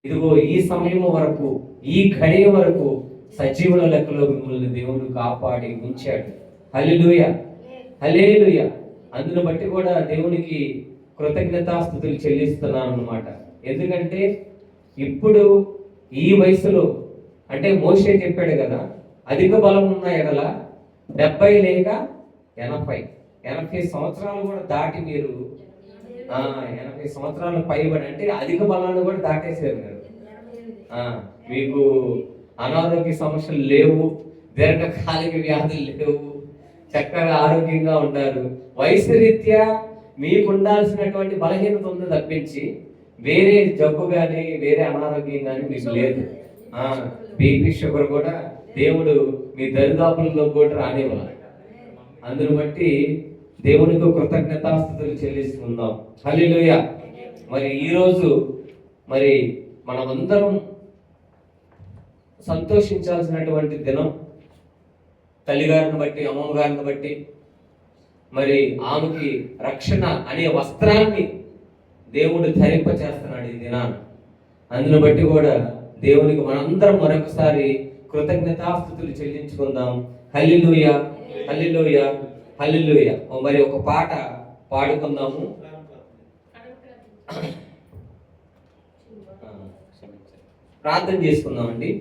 ఇదిగో ఈ సమయం వరకు, ఈ ఘడియ వరకు సజీవుల లెక్కలో మిమ్మల్ని దేవుడు కాపాడి ఉంచాడు. హల్లెలూయా, హల్లెలూయా. అందును బట్టి కూడా దేవునికి కృతజ్ఞతాస్తుతులు చెల్లిస్తున్నాను అన్నమాట. ఎందుకంటే ఇప్పుడు ఈ వయసులో, అంటే మోషే చెప్పాడు కదా, అధిక బలం ఉన్న ఎడల 70 లేక 80 సంవత్సరాలు కూడా దాటి మీరు 80 సంవత్సరాలు పైబడి, అంటే అధిక బలాన్ని కూడా దాటేసారు మీరు. మీకు అనారోగ్య సమస్యలు లేవు, దీర్ఘకాలిక వ్యాధులు లేవు, చక్కగా ఆరోగ్యంగా ఉంటారు. వయసు రీత్యా మీకు ఉండాల్సినటువంటి బలహీనత ఉంది తప్పించి వేరే జబ్బు కానీ వేరే అనారోగ్యం కానీ మీకు లేదు. బీపీ షుగర్ కూడా దేవుడు మీ దరిదాపుల్లో కూడా రానివ్వాలి. అందును బట్టి దేవునికి కృతజ్ఞతాస్తుతులు చెల్లిస్తున్నాం. హల్లెలూయా. మరి ఈరోజు మరి మనమందరం సంతోషించాల్సినటువంటి దినం. తల్లిగారిని బట్టి, అమ్మమ్మ గారిని బట్టి, మరి ఆమెకి రక్షణ అనే వస్త్రాన్ని దేవుడు ధరింప చేస్తున్నాడు ఈ దినాన్ని. అందును బట్టి కూడా దేవునికి మనందరం మరొకసారి కృతజ్ఞతాస్తుతులు చెల్లించుకుందాం. హల్లెలూయా, హల్లెలూయా, హల్లెలూయా. మరి ఒక పాట పాడుకుందాము. ప్రార్థన చేసుకుందామండి.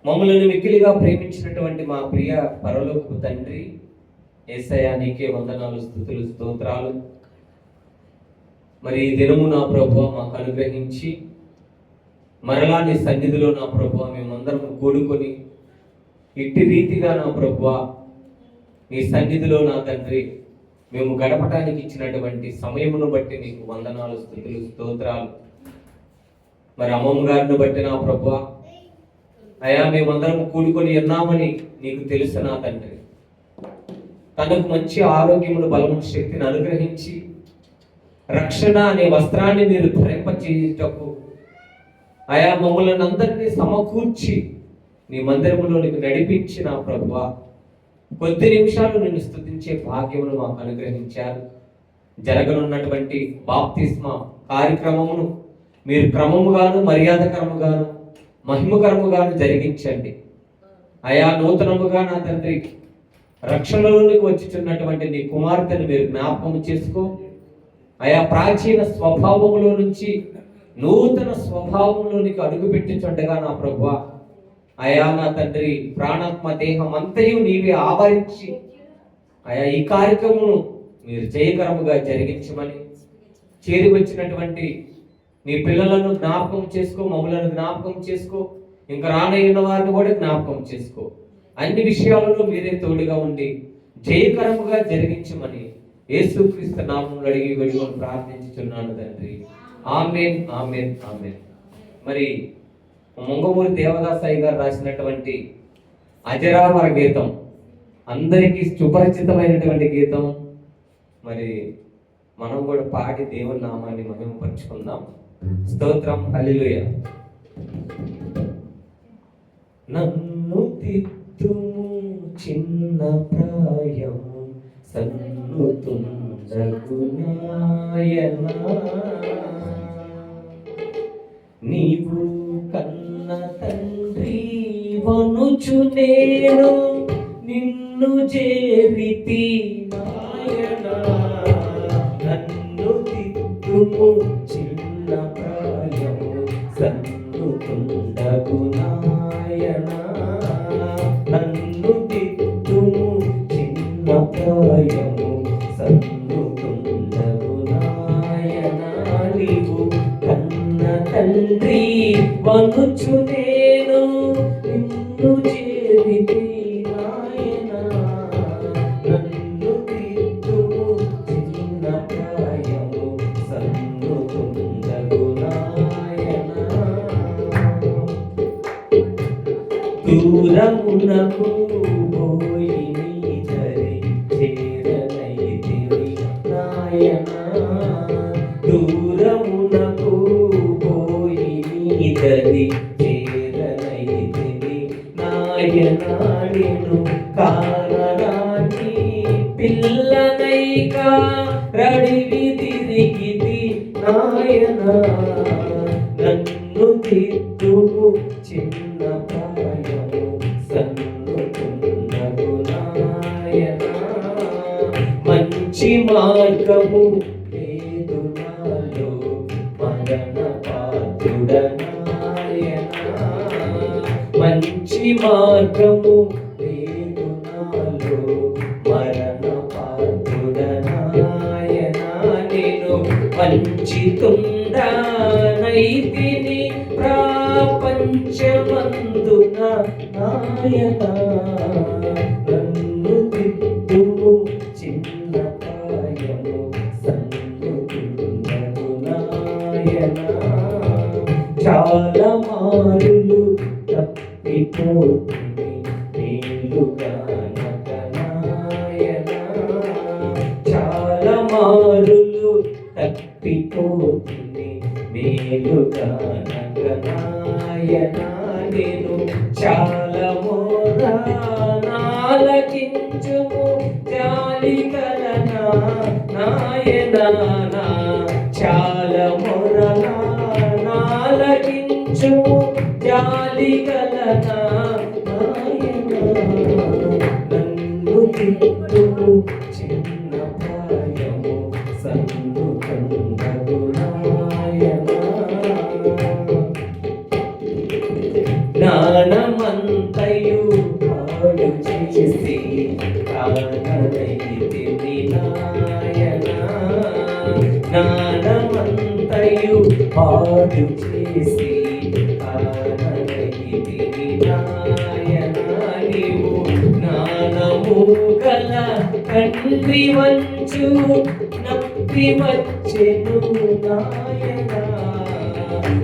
మమ్మల్ని మిక్కిలిగా ప్రేమించినటువంటి మా ప్రియ పరలోకపు తండ్రి యేసయ్యా, నీకే వందనాలు, స్తుతులు, స్తోత్రాలు. మరి ఈ దినము నా ప్రభువా మాకు అనుగ్రహించి మరలా నీ సన్నిధిలో నా ప్రభువా మేమందరం కూడుకొని ఇట్టి రీతిగా నా ప్రభువా నీ సన్నిధిలో నా తండ్రి మేము గడపటానికి ఇచ్చినటువంటి సమయమును బట్టి నీకు వందనాలు, స్తుతులు, స్తోత్రాలు. మరి అమ్మమ్మ గారిని బట్టి నా ప్రభువా అయా మేమందరం కూడుకొని ఉన్నామని నీకు తెలుసు నా తండ్రి. తనకు మంచి ఆరోగ్యమును, బలము, శక్తిని అనుగ్రహించి రక్షణ అనే వస్త్రాన్ని మీరు ధరింపచేయుటకు ఆయా మమ్మల్ని అందరినీ సమకూర్చి నీ మందిరములోనికి నడిపించి నా ప్రభువా కొద్ది నిమిషాలు నిన్ను స్తుతించే భాగ్యమును మాకు అనుగ్రహించారు. జరగనున్నటువంటి బాప్తిస్మా కార్యక్రమమును మీరు క్రమముగాను, మర్యాదకరముగాను, మహిమకరముగాను జరిగించండి. ఆయా నూతనముగా నా తండ్రి రక్షణలోనికి వచ్చుచున్నటువంటి నీ కుమార్తెను మీరు జ్ఞాపకం చేసుకో. ఆయా ప్రాచీన స్వభావములో నుంచి నూతన స్వభావంలోనికి అడుగుపెట్టించుండగా నా ప్రభువా అయా నా తండ్రి ప్రాణాత్మ దేహం అంతయు నీవే ఆవరించి ఆయా ఈ కార్యక్రమమును మీరు జయకరముగా జరిగించమని, చేరి వచ్చినటువంటి నీ పిల్లలను జ్ఞాపకం చేసుకో, మమ్మలను జ్ఞాపకం చేసుకో, ఇంకా రానయ్యున్న వారిని కూడా జ్ఞాపకం చేసుకో. అన్ని విషయాలలో మీరే తోడుగా ఉండి జయకరముగా జరిగించమని యేసుక్రీస్తు నామములో అడిగి వేడుకొని ప్రార్థించుచున్నాను తండ్రి. ఆమేన్, ఆమేన్, ఆమేన్. మరి ముంగమూరి దేవదాసాయి గారు రాసినటువంటి అజరామర గీతం, అందరికీ సుపరిచితమైనటువంటి గీతం. మరి మనం కూడా పాడి దేవుని నామాన్ని మహిమపరుచుకుందాం. స్తోత్రం, హల్లెలూయా. నన్ను తిత్తుము చిన్న ప్రాయము సన్నుతుండగు నాయనా, నీవు కన్న తండ్రి వనుచు నేను నిన్ను చేరితి నాయనా, నన్ను తిత్తుము చిన్న ప్రాయము సన్నుతుండగు నాయనా, నన్ను తిత్తుము చిన్న ప్రాయము సన్నుతుండగు నాయనా, నీవు కన్న తండ్రి వనుచు నేను నిన్ను చేరితి నాయనా, నన్ను తిత్తుము చిన్న ప్రాయము సన్నుతుండగు నాయనా. దూరమునకు పోయి నీ దరి చేరనైతివి నాయనా, దూరమునకు పోయి నీ దరి చేరనైతివి నాయనా, నేను కారణాన్ని పిల్లనైక రడివి తిరిగితి నాయనా, నన్ను నన్ను తీర్చుము చిన్న ప్రాయము సన్నుతున్నగు నాయనా. మంచి మార్గము లేదు నాలో మరణ పాత్రుడ నాయనా. మంచి మార్గము లేదు నాలో మరణ పాత్రుడ నాయనా. నేను వంచితుండనైతిని ప్రపంచమందున నాయనా. నన్ను దిద్దుము చిన్న ప్రాయము సన్నుతున్నగు నాయనా. చాలా మారులు తప్పిపోతుంది మేలుగానక నాయనా. చాలా మారులు తప్పిపోతుంది మేలుగానక నాయనా. నేను చాలా మోరానాలకించుము జాలి కలనా నాయనా. చాలా మొరనాలకించుము జాలి కలనా నాయనా. నన్ను తిట్టుము చిన్న ప్రాయము సన్నుతున్నగు నాయనా. జ్ఞానమంతయు పాడు చేసి కాననైతిని నాయనా. జ్ఞానమంతయు పాడు చేసి కాననైతిని నాయనా. నీవు జ్ఞానము గల తండ్రి వంచు నప్పి వచ్చెను నాయనా.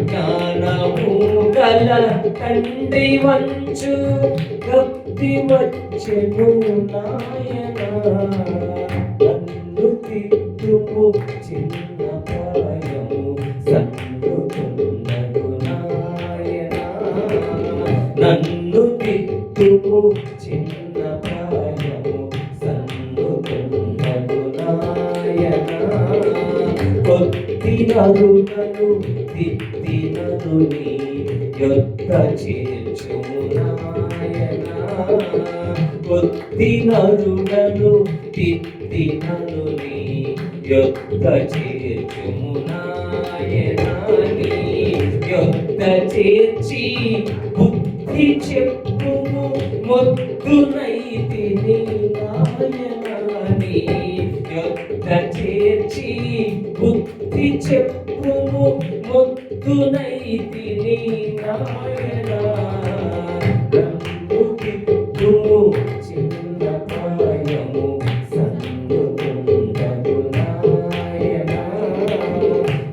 జ్ఞానము గల తండ్రి వంచు గప్పి వచ్చెను నాయనా. నన్ను తిట్టుము చిన్న ప్రాయము సన్నుతున్నగు నాయనా. నన్ను తిట్టుము చిన్న ప్రాయము సన్నుతున్నగు నాయనా. కొద్దినరుగను తిత్తినను నీ యొద్ద చేర్చుము నాయనా. కొద్దినరుగను తిత్తినను నీ యొద్ద చేర్చుము నాయనా. నీ యొద్ద చేర్చి బుద్ధి చెప్పుము మొద్దునైతిని నాయనా. నీ యొద్ద చేర్చి బుద్ధి చెప్పుము మొద్దునైతిని నాయనా. నన్ను తిట్టుము చిన్న ప్రాయము సన్నుతున్నగు నాయనా.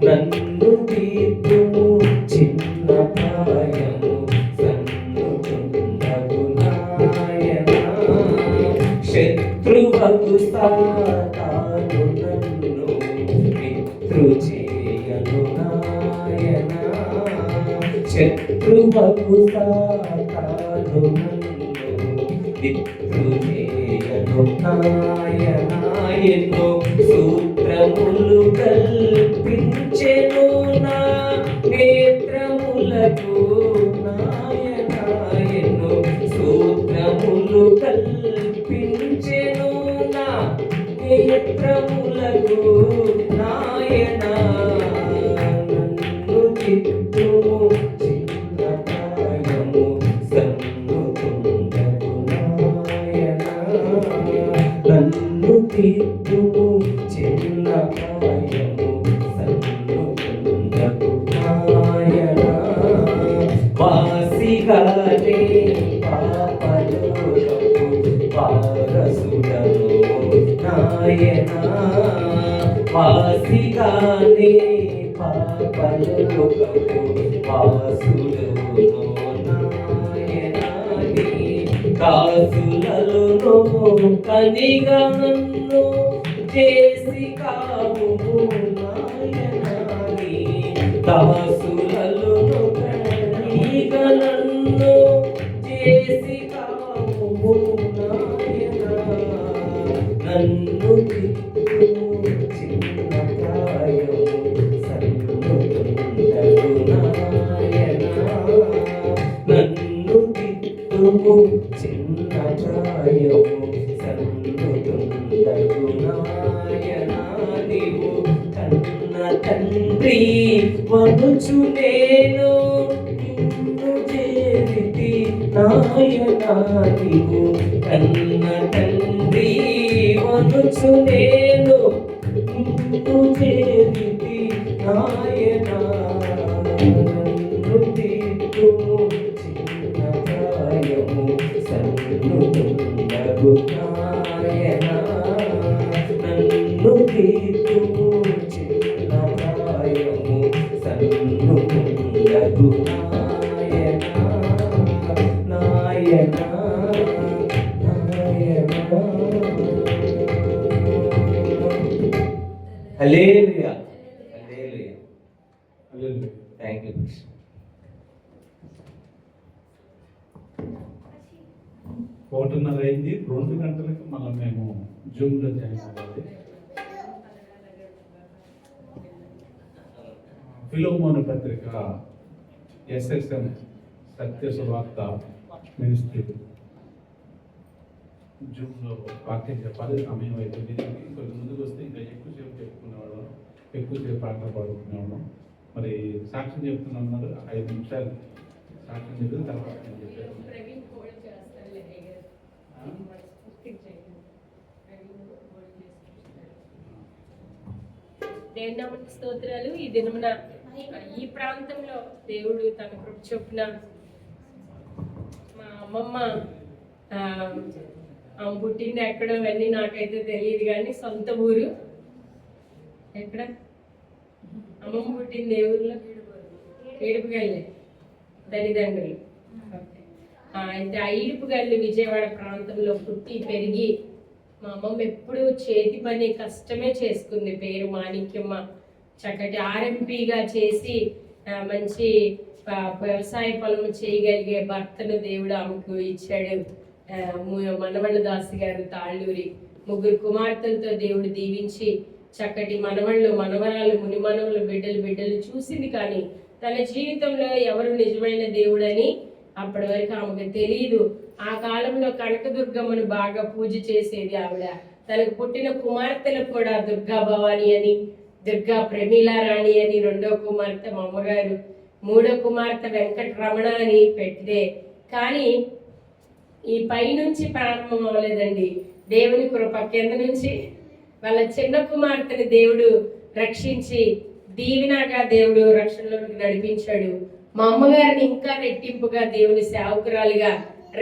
నన్ను తీర్చుము చిన్న ప్రాయము సన్నుతున్నగు నాయనా. శత్రువకు సాతాను నన్ను మిత్రు చేయను నాయనా. శత్రువకు సాతాను నన్ను మిత్రు చేయను నాయనా. ఎన్నో సూత్రములు కల్పించెను నా నేత్రములకు నాయనా. ఎన్నో సూత్రములు కల్పించెను నా నేత్రములకు నాయనా. నన్ను తిట్టుము చిన్న ప్రాయము సన్నుతున్నగు నాయనా. నన్ను తిట్టుము చిన్న ప్రాయము సన్నుతున్నగు నాయనా. వాసిగానే పాపలోకపు వారసుడను నాయనా. వాసిగానే పాపలోకపు వాసుడను నాయనా. నీ కాసులలో కనిగా నన్ను చేసి కావుము నాయనా. నీ దాసులలో కనిగా నన్ను చేసి కావుము నాయనా. నన్ను తిట్టుము చిన్న ప్రాయము సన్నుతున్నగు నాయనా. చిన్న ప్రాయము సన్నుతుందగు నాయనా నీవు కన్న తండ్రి వనుచు నేను నిన్ను చేరితి నాయనా నీవు కన్న తండ్రి వనుచు నేను నిన్ను చేరితి నాయనా నన్ను తీర్చుము చిన్న ప్రాయము సన్నుతుందగు నాయనా నన్ను తీర్చుము చిన్న ప్రాయము సన్నుతుందగు నాయనా నాయనా నాయనా. హల్లెలూయా హల్లెలూయా హల్లెలూయా. Thank you. 1:30 అయింది. 2 గంటలకు మళ్ళీ మేము జూమ్లో జాయిన్ అవ్వాలి. ఫిలోమోను పత్రిక SSM సత్య సువార్త మినిస్ట్రీ జూమ్లో వాక్యం చెప్పాలి. సమయం అవుతుంది. ఇంకొంచెం ముందుకు వస్తే ఇంకా ఎక్కువసేపు చెప్పుకునేవాళ్ళం, ఎక్కువసేపు పాటలు పాడుకునేవాళ్ళం. మరి సాక్ష్యం చెప్తున్నారు 5 నిమిషాలు సాక్ష్యం చెప్పిన తర్వాత నేను చెప్పాను. దేవుని స్తోత్రాలు. ఈ దినమున ఈ ప్రాంతంలో దేవుడు తన కృప చొప్పున మా అమ్మమ్మ ఆమె పుట్టింది ఎక్కడో వెళ్ళి నాకైతే తెలియదు, కానీ సొంత ఊరు ఎక్కడ అమ్మమ్మ పుట్టింది ఏ ఊర్లో? ఏడుపుగల్లి తల్లిదండ్రులు. అయితే ఆ ఈడుపుగల్లి విజయవాడ ప్రాంతంలో పుట్టి పెరిగి మా అమ్మమ్మ ఎప్పుడు చేతి పని కష్టమే చేసుకుంది. పేరు మాణిక్యమ్మ. చక్కటి ఆర్ఎంపీగా చేసి మంచి వ్యవసాయ పొలం చేయగలిగే భర్తను దేవుడు ఆమెకు ఇచ్చాడు. మనవళ్ళ దాసి గారు తాళ్ళూరి 3 కుమార్తెలతో దేవుడు దీవించి చక్కటి మనవళ్ళు మనవరాలు మునిమనవులు బిడ్డలు చూసింది. కానీ తన జీవితంలో ఎవరు నిజమైన దేవుడని అప్పటి వరకు ఆమెకు తెలియదు. ఆ కాలంలో కనకదుర్గమ్మను బాగా పూజ చేసేది ఆవిడ. తనకు పుట్టిన కుమార్తెలకు కూడా దుర్గా భవాని అని, దుర్గా ప్రమీలారాణి అని 2వ కుమార్తె మా అమ్మగారు, 3వ కుమార్తె వెంకటరమణ అని పెట్టిదే. కానీ ఈ పైనుంచి ప్రారంభం అవ్వలేదండి. దేవుని కృప కింద నుంచి వాళ్ళ చిన్న కుమార్తెని దేవుడు రక్షించి దీవెనగా దేవుడు రక్షణలోకి నడిపించాడు. మా అమ్మగారిని ఇంకా రెట్టింపుగా దేవుని సేవకురాలుగా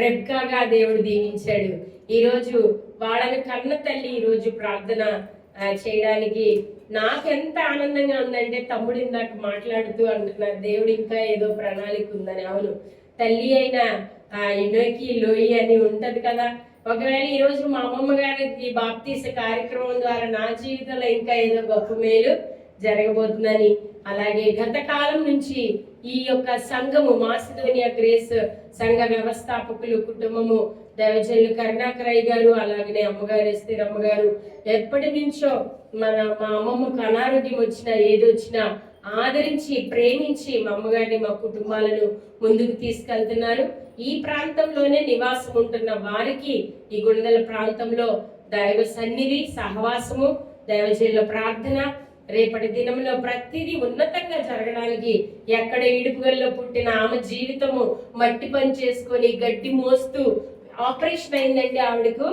రెబ్కాగా దేవుడు దీవించాడు. ఈరోజు వాళ్ళని కన్న తల్లి ఈరోజు ప్రార్థన చేయడానికి నాకెంత ఆనందంగా ఉందంటే, తమ్ముడు ఇందాక మాట్లాడుతూ అంటున్నారు దేవుడు ఇంకా ఏదో ప్రణాళిక ఉందని. అవును, తల్లి అయిన ఇనోకి లోయి అని ఉంటది కదా. ఒకవేళ ఈరోజు మా అమ్మమ్మ గారి బాప్తీస కార్యక్రమం ద్వారా నా జీవితంలో ఇంకా ఏదో గొప్ప మేలు జరగబోతుందని, అలాగే గత కాలం నుంచి ఈ యొక్క సంఘము మాసిదోనియా గ్రేస్ సంఘ వ్యవస్థాపకులు కుటుంబము దైవజనులు కరుణాకరయ్య గారు, అలాగనే అమ్మగారు ఎస్తేరమ్మ గారు ఎప్పటి నుంచో మా అమ్మమ్మకు అనారోగ్యం వచ్చినా ఏదొచ్చినా ఆదరించి ప్రేమించి మా అమ్మగారిని మా కుటుంబాలను ముందుకు తీసుకెళ్తున్నారు. ఈ ప్రాంతంలోనే నివాసం ఉంటున్న వారికి ఈ గుండెల ప్రాంతంలో దైవ సన్నిధి సహవాసము, దైవజనుల ప్రార్థన, రేపటి దినంలో ప్రతిదీ ఉన్నతంగా జరగడానికి, ఎక్కడ ఇడుపుగల్లో పుట్టిన ఆమె జీవితము మట్టి పని చేసుకొని గడ్డి మోస్తూ ఆపరేషన్ అయిందండి ఆవిడకు.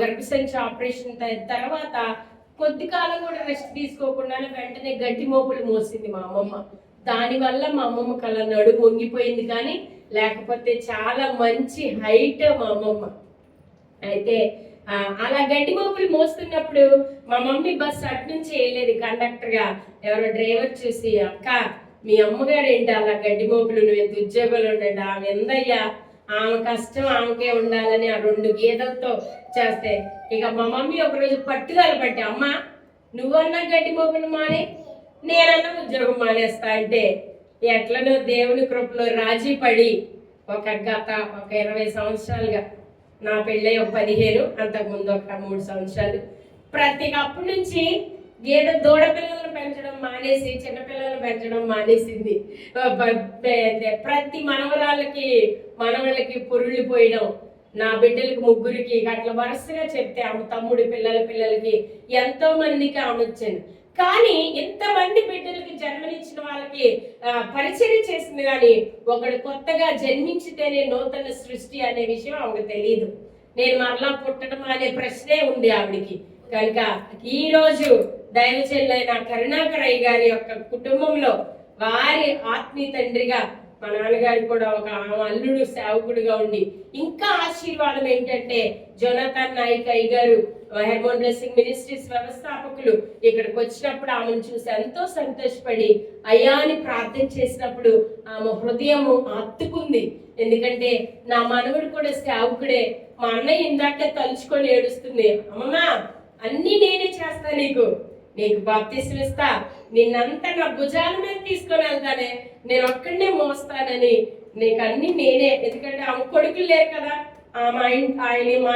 గర్భసంచి ఆపరేషన్ తర్వాత కొద్ది కాలం కూడా రెస్ట్ తీసుకోకుండానే వెంటనే గడ్డి మోపులు మోసింది మా అమ్మమ్మ. దానివల్ల మా అమ్మమ్మ కళ్ళ నడుము వంగిపోయింది, కానీ లేకపోతే చాలా మంచి హైట్ మా అమ్మమ్మ. అయితే అలా గడ్డి మోపులు మోస్తున్నప్పుడు మా మమ్మీ బస్సు అటు నుంచి వెళ్ళేది కండక్టర్గా. ఎవరో డ్రైవర్ చూసి, అక్క మీ అమ్మగారు ఏంటి అలా గడ్డి మోపులు, నువ్వు ఎంత ఉద్యోగాలు ఉండండి, ఆమె ఎందయ్యా, ఆమె కష్టం ఆమెకే ఉండాలని ఆ 2 గీతలతో చేస్తే, ఇక మా మమ్మీ ఒకరోజు పట్టుదల పట్టి, అమ్మ నువ్వన్నా గడ్డి మోపులు మానే, నేనన్నా ఉద్యోగం మానేస్తా అంటే, ఎట్లనో దేవుని కృపలో రాజీ పడి ఒక 20 సంవత్సరాలుగా, నా పెళ్ళై 15, అంతకుముందు ఒక 3 సంవత్సరాలు, అప్పటి నుంచి ఏదో దూడ పిల్లలను పెంచడం మానేసి చిన్నపిల్లలను పెంచడం మానేసింది. ప్రతి మనవళ్ళకి పొరుళ్ళు పోయడం. నా బిడ్డలకి ముగ్గురికి అట్లా వరుసగా చెప్తే ఆమె తమ్ముడి పిల్లలకి ఎంతో మందికి ఆమె వచ్చింది. కానీ ఇంతమంది బిడ్డలకి జన్మనిచ్చిన వాళ్ళకి పరిచర్య చేసింది, కానీ ఒకడు కొత్తగా జన్మించితేనే నూతన సృష్టి అనే విషయం ఆమెకు తెలియదు. నేను మరలా పుట్టడం అనే ప్రశ్నే ఉంది ఆవిడికి. కనుక ఈ రోజు దైవజనులైన కరుణాకరయ్య గారి యొక్క కుటుంబంలో వారి ఆత్మీయ తండ్రిగా మా నాన్నగారు కూడా ఒక అల్లుడు సేవకుడిగా ఉండి, ఇంకా ఆశీర్వాదం ఏంటంటే జోనాథన్ నాయక్ అయ్య గారు హెర్మోన్ బ్లెస్సింగ్ మినిస్ట్రీస్ వ్యవస్థాపకులు ఇక్కడికి వచ్చినప్పుడు ఆమెను చూసి ఎంతో సంతోషపడి అయ్యా అని ప్రార్థన చేసినప్పుడు ఆమె హృదయము హత్తుకుంది. ఎందుకంటే నా మనవడు కూడా సేవకుడే. మా అన్నయ్య ఇందాకే తలుచుకొని ఏడుస్తుంది, అమ్మమ్మా అన్నీ నేనే చేస్తా, నీకు బాప్తిసం ఇస్తా, నిన్నంతా నా భుజాల మీద తీసుకొని వెళ్తానే, నేను ఒక్కడనే మోస్తానని, నీకు అన్ని నేనే. ఎందుకంటే ఆమె కొడుకులు లేరు కదా, మా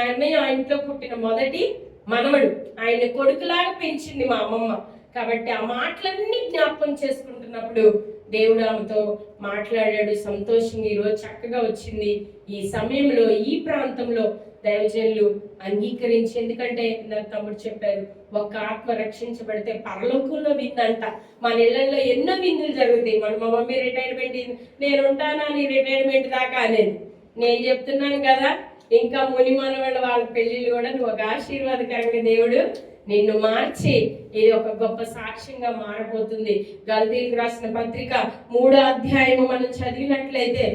అన్నయ్య ఆ ఇంట్లో పుట్టిన మొదటి మనవడు, ఆయన కొడుకులాగా పెంచింది మా అమ్మమ్మ. కాబట్టి ఆ మాటలన్నీ జ్ఞాపకం చేసుకుంటున్నప్పుడు దేవుడు ఆమెతో మాట్లాడాడు. సంతోషంగా ఈరోజు చక్కగా వచ్చింది. ఈ సమయంలో ఈ ప్రాంతంలో దైవజనులు అంగీకరించి, ఎందుకంటే నాకు తమ్ముడు చెప్పారు, ఒక ఆత్మ రక్షించబడితే పరలోకంలో విందంట. మన ఇళ్లలో ఎన్నో విందులు జరుగుతాయి. మా మమ్మీ రిటైర్మెంట్, నేను ఉంటానా నీ రిటైర్మెంట్ దాకా అనేది. నేను చెప్తున్నాను కదా, ఇంకా ముని మనవాళ్ళ వాళ్ళ పెళ్లిళ్ళు కూడా నువ్వు ఒక ఆశీర్వాదకరంగా దేవుడు నిన్ను మార్చి ఇది ఒక గొప్ప సాక్ష్యంగా మారబోతుంది. గలతీయులకు రాసిన పత్రిక 3వ అధ్యాయము మనం చదివినట్లయితే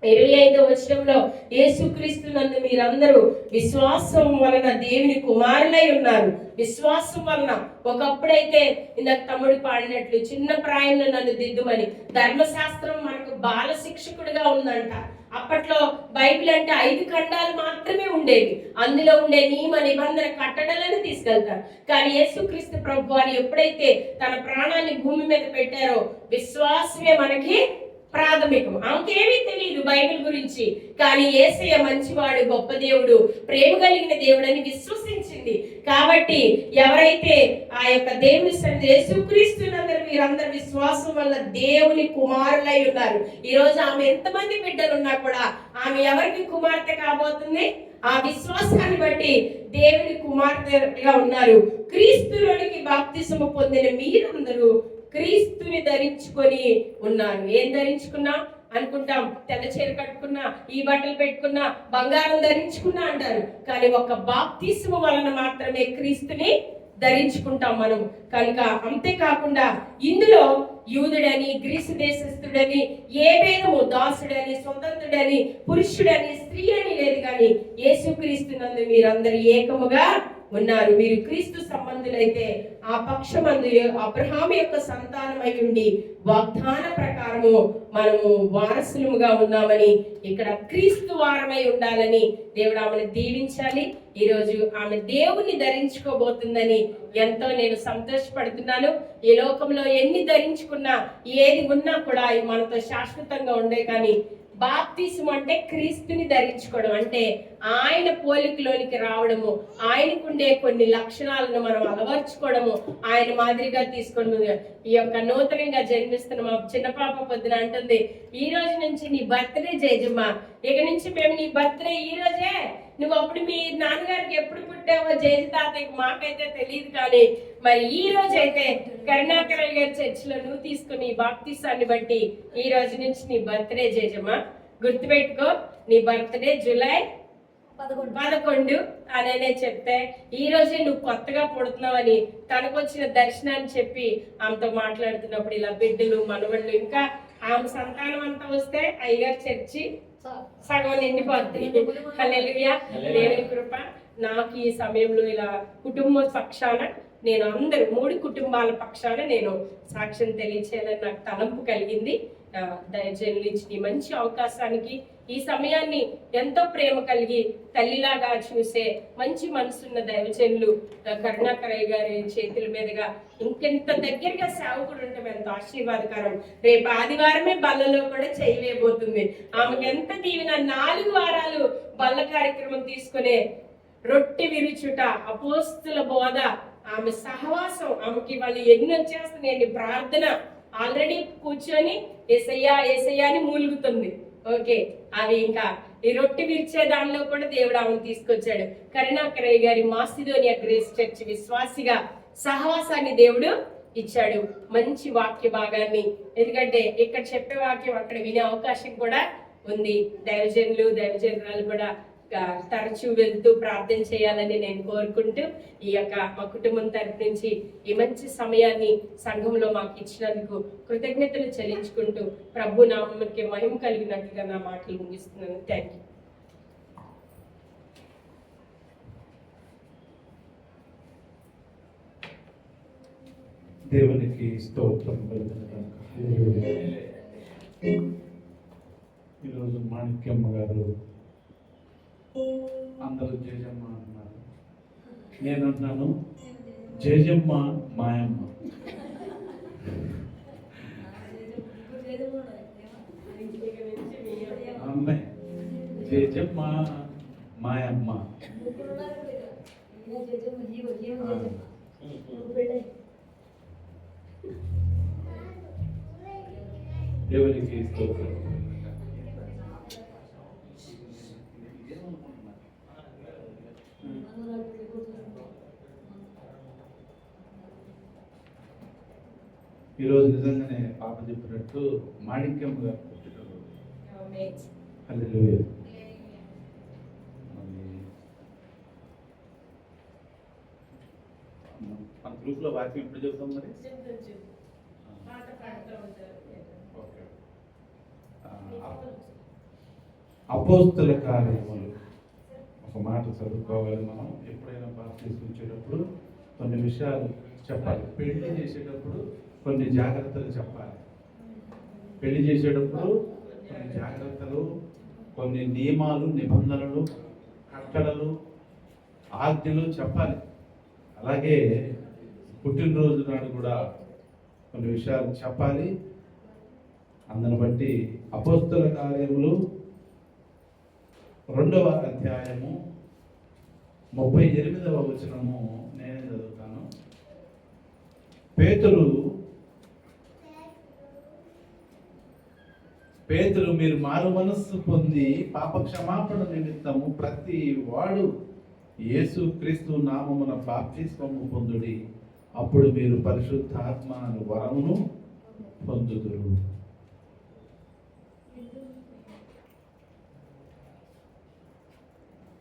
25వ వచనంలో, యేసుక్రీస్తు నందు మీరందరూ విశ్వాసం వలన దేవుని కుమారులై ఉన్నారు. విశ్వాసం వలన. ఒకప్పుడైతే ఇందాక తమ్ముడు పాడినట్లు చిన్న ప్రాయంలో నన్ను దిద్దుమని ధర్మశాస్త్రం మనకు బాల శిక్షకుడిగా ఉందంట. అప్పట్లో బైబిల్ అంటే 5 ఖండాలు మాత్రమే ఉండేవి. అందులో ఉండే నియమ నిబంధన కట్టడలను తీసుకెళ్తారు. కానీ యేసుక్రీస్తు ప్రభు వారు ఎప్పుడైతే తన ప్రాణాన్ని భూమి మీద పెట్టారో విశ్వాసమే మనకి ప్రాథమికం. ఆమెకేమీ తెలియదు బైబిల్ గురించి, కానీ యేసయ్య మంచివాడు, గొప్ప దేవుడు, ప్రేమ కలిగిన దేవుడు అని విశ్వసించింది. కాబట్టి ఎవరైతే ఆ యొక్క దేవుని సన్నిధి యేసుక్రీస్తునందరూ మీరందరూ విశ్వాసం వల్ల దేవుని కుమారులై ఉన్నారు. ఈ రోజు ఆమె ఎంతమంది బిడ్డలున్నా కూడా ఆమె ఎవరికి కుమార్తె కాబోతుంది? ఆ విశ్వాసాన్ని బట్టి దేవుని కుమార్తెగా ఉన్నారు. క్రీస్తులోనికి బాప్తిసము పొందిన మీరందరూ క్రీస్తుని ధరించుకొని ఉన్నారు. ఏం ధరించుకున్నా అనుకుంటాం, తెల్ల చీర కట్టుకున్నా, ఈ బట్టలు పెట్టుకున్నా, బంగారం ధరించుకున్నా అంటారు. కానీ ఒక బాప్తిసము వలన మాత్రమే క్రీస్తుని ధరించుకుంటాం మనం. కనుక అంతేకాకుండా ఇందులో యూదుడని, గ్రీసు దేశస్థుడని, ఏ భేదము, దాసుడని, స్వతంత్రుడని, పురుషుడని, స్త్రీ అని లేదు. కానీ యేసుక్రీస్తునందు మీరందరూ ఏకముగా ఉన్నారు. మీరు క్రీస్తు సంబంధులైతే ఆ పక్షమందు అబ్రహాము యొక్క సంతానమై ఉండి వాగ్దాన ప్రకారము మనము వారసులుగా ఉన్నామని, ఇక్కడ క్రీస్తు వారమై ఉండాలని దేవుడు ఆమెను దీవించాలి. ఈరోజు ఆమె దేవుని ధరించుకోబోతుందని ఎంతో నేను సంతోషపడుతున్నాను. ఈ లోకంలో ఎన్ని ధరించుకున్నా, ఏది ఉన్నా కూడా అవి మనతో శాశ్వతంగా ఉండే. కానీ బాప్తిసం అంటే క్రీస్తుని ధరించుకోవడం, అంటే ఆయన పోలికలోనికి రావడము, ఆయనకుండే కొన్ని లక్షణాలను మనం అలవర్చుకోవడము, ఆయన మాదిరిగా తీసుకోవడము. ఈ యొక్క నూతనంగా జన్మిస్తున్న మా చిన్న పాప పొద్దున అంటుంది, ఈ రోజు నుంచి నీ బర్త్డే జయజమ్మా, ఇక నుంచి మేము నీ బర్త్డే ఈ రోజే, నువ్వు అప్పుడు మీ నాన్నగారికి ఎప్పుడు పుట్టావో జయజ తాతయ్యకి మాకైతే తెలియదు, కానీ మరి ఈ రోజు అయితే కరుణాకరయ్య గారి చర్చిలో నువ్వు తీసుకుని బాప్తిసాన్ని బట్టి ఈ రోజు నుంచి నీ బర్త్డే జయజమ్మా, గుర్తుపెట్టుకో, నీ బర్త్డే జూలై 11 అనే చెప్తే ఈ రోజే నువ్వు కొత్తగా పుడుతున్నావని తనకు వచ్చిన దర్శనాన్ని చెప్పి ఆమెతో మాట్లాడుతున్నప్పుడు ఇలా బిడ్డలు, మనవళ్ళు, ఇంకా ఆమె సంతానం అంతా వస్తే అయ్యగారు చర్చి సగం నిండిపోద్ది. హల్లెలూయా, దేవుని కృప. నాకు ఈ సమయంలో ఇలా కుటుంబ పక్షాన నేను అందరూ 3 కుటుంబాల పక్షాన నేను సాక్ష్యం తెలియచేయాలని నాకు తలంపు కలిగింది. దయచేసి ఇచ్చిన మంచి అవకాశానికి, ఈ సమయాన్ని ఎంతో ప్రేమ కలిగి తల్లిలాగా చూసే మంచి మనసున్న దైవజనులు కరుణాకరయ్య గారి చేతుల మీదుగా ఇంకెంత దగ్గరగా సేవకుడు ఉండటం ఎంతో ఆశీర్వాదకరం. రేపు ఆదివారమే బల్లలో కూడా చేయలేబోతుంది. ఆమెకు ఎంత దీవెన. 4 వారాలు బల్ల కార్యక్రమం తీసుకునే రొట్టె విరుచుట, అపోస్తుల బోధ, ఆమె సహవాసం, ఆమెకి వాళ్ళు ఎన్ని వచ్చేస్తున్నాయండి. ప్రార్థన ఆల్రెడీ కూర్చొని ఏసయ్యా ఏసయ్యా అని మూలుగుతుంది. ఓకే, అవి ఇంకా ఈ రొట్టె విరిచే దానిలో కూడా దేవుడు ఆమెను తీసుకొచ్చాడు. కరుణాకరయ్య గారి మాసిదోనియా గ్రేస్ చర్చ్ విశ్వాసిగా సహవాసాన్ని దేవుడు ఇచ్చాడు. మంచి వాక్య భాగాన్ని, ఎందుకంటే ఇక్కడ చెప్పే వాక్యం అక్కడ వినే అవకాశం కూడా ఉంది. దైవజనురాలు కూడా తరచూ వెళ్తూ ప్రార్థన చేయాలని నేను కోరుకుంటూ, ఈ యొక్క మా కుటుంబం తరపు నుంచి ఈ మంచి సమయాన్ని సంఘంలో మాకు ఇచ్చినందుకు కృతజ్ఞతలు చెల్లించుకుంటూ ప్రభు నామముకి మహిమ కలిగినట్లుగా నా మాటలు ముగిస్తున్నాను. Thank you. దేవునికి స్తోత్రం. ఈరోజు మాణిక్యమ్మ గారు అందరూ జేజమ్మ అంటున్నారు, నేను అంటున్నాను జేజమ్మ మాయమ్మ. అమ్మాయి జేజమ్మ మాయమ్మ. దేవునికి స్తోత్రం. ఈరోజు నిజంగానే పాప చెప్పినట్టు మాణిక్యమ్మ గారు పుట్టినరోజు. హల్లెలూయా. మన గ్రూప్లో వాక్యం ఎప్పుడు చెప్తాం మరి? అపోస్తుల కార్యములు ఒక మాట చదువుకోవాలి మనం. ఎప్పుడైనా బాప్టిజం ఇచ్చేటప్పుడు కొన్ని విషయాలు చెప్పాలి. పెళ్లి చేసేటప్పుడు కొన్ని జాగ్రత్తలు చెప్పాలి. పెళ్లి చేసేటప్పుడు కొన్ని జాగ్రత్తలు, కొన్ని నియమాలు, నిబంధనలు, కట్టడలు, ఆజ్ఞలు చెప్పాలి. అలాగే పుట్టినరోజు నాడు కూడా కొన్ని విషయాలు చెప్పాలి. అందుని బట్టి అపోస్తుల కార్యములు 2వ అధ్యాయము 38వ వచనము నేనే చదువుతాను. పేతురు మీరు మారు మనస్సు పొంది పాప క్షమాపణ నిమిత్తము ప్రతి వాడు యేసు క్రీస్తు నామమున బాప్తిస్మము పొందుడి, అప్పుడు మీరు పరిశుద్ధాత్మ అను వరమును పొందుదురు.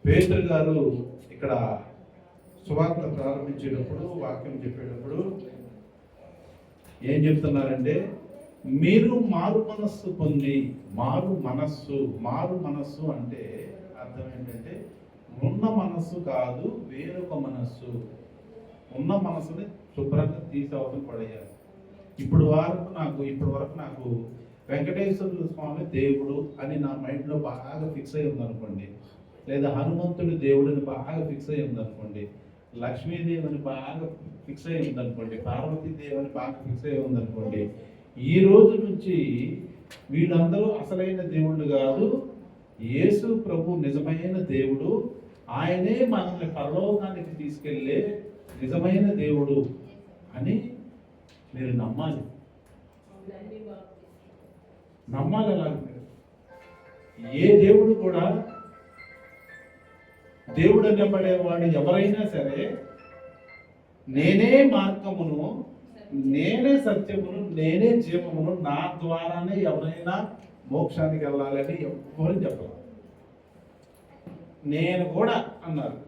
పేతురు గారు ఇక్కడ సువార్త ప్రారంభించేటప్పుడు, వాక్యం చెప్పేటప్పుడు ఏం చెప్తున్నారంటే, మీరు మారు మనస్సు పొంది, మారు మనస్సు అంటే అర్థం ఏంటంటే ఉన్న మనస్సు కాదు, వేరొక మనస్సు. ఉన్న మనస్సుని శుభ్రంగా తీసవతలు పడేయాలి. ఇప్పటి వరకు నాకు వెంకటేశ్వర స్వామి దేవుడు అని నా మైండ్లో బాగా ఫిక్స్ అయి ఉందనుకోండి, లేదా హనుమంతుడి దేవుడిని బాగా ఫిక్స్ అయి ఉందనుకోండి, లక్ష్మీదేవిని బాగా ఫిక్స్ అయి ఉందనుకోండి, పార్వతీదేవిని బాగా ఫిక్స్ అయి ఉందనుకోండి, ఈ రోజు నుంచి వీళ్ళందరూ అసలైన దేవుళ్ళు కాదు, యేసు ప్రభు నిజమైన దేవుడు, ఆయనే మనల్ని పరలోకానికి తీసుకెళ్లే నిజమైన దేవుడు అని మీరు నమ్మాలి. అలాగే ఏ దేవుడు కూడా, దేవుడు అనబడేవాడు ఎవరైనా సరే, నేనే మార్గమును, నేనే సత్యమును, నేనే జీవమును, నా ద్వారానే ఎవరైనా మోక్షానికి వెళ్ళాలని ఎవ్వరు చెప్పాలి. నేను కూడా అన్నారు.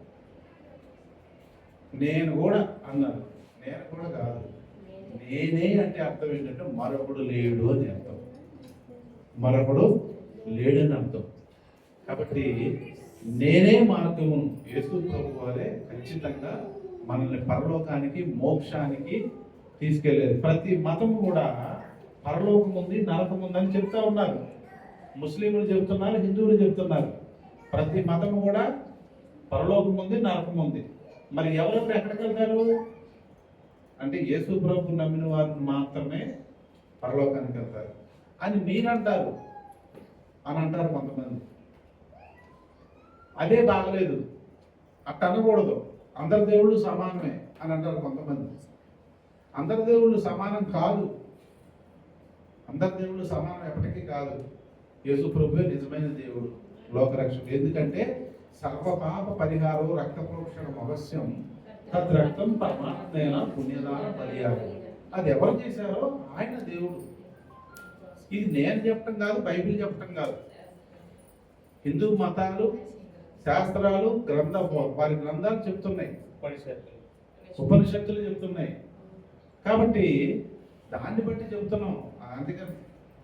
నేను కూడా కాదు. నేనే అంటే అర్థం ఏంటంటే మరొకడు లేడు అని అర్థం. మరొకడు లేడని అర్థం. కాబట్టి నేనే మార్గమును, యేసు ప్రభు వారే ఖచ్చితంగా మనల్ని పరలోకానికి, మోక్షానికి తీసుకెళ్లేది. ప్రతి మతం కూడా పరలోకం ఉంది, నరకం ఉందని చెప్తా ఉన్నారు. ముస్లింలు చెప్తున్నారు, హిందువులు చెప్తున్నారు. ప్రతి మతం కూడా పరలోకం ఉంది, నరకం ఉంది. మరి ఎవరెవరు ఎక్కడికి వెళ్తారు అంటే యేసు ప్రభు నమ్మిన వారు మాత్రమే పరలోకానికి వెళ్తారు అని మీరంటారు అని అంటారు కొంతమంది. అదే బాగలేదు, అట్ట అనకూడదు. అందరి దేవుళ్ళు సమానమే. అని అంటారు కొంతమంది. అందరి దేవుళ్ళు సమానం కాదు. అందరి దేవుళ్ళు సమానం ఎప్పటికీ కాదు. యేసు ప్రభువే నిజమైన దేవుడు, లోకరక్షకుడు. ఎందుకంటే సర్వపాప పరిహారం రక్త ప్రోక్షణం అవశ్యం, తద్రక్తం పరమాత్మైన పుణ్యదాన బలియాగం. అది ఎవరు చేశారో ఆయన దేవుడు. ఇది నేను చెప్పటం కాదు, బైబిల్ చెప్పటం కాదు. హిందూ మతాలు, శాస్త్రాలు, వారి గ్రంథాలు చెప్తున్నాయి, ఉపనిషత్తులు చెప్తున్నాయి. కాబట్టి దాన్ని బట్టి చెప్తున్నాం. అందుకని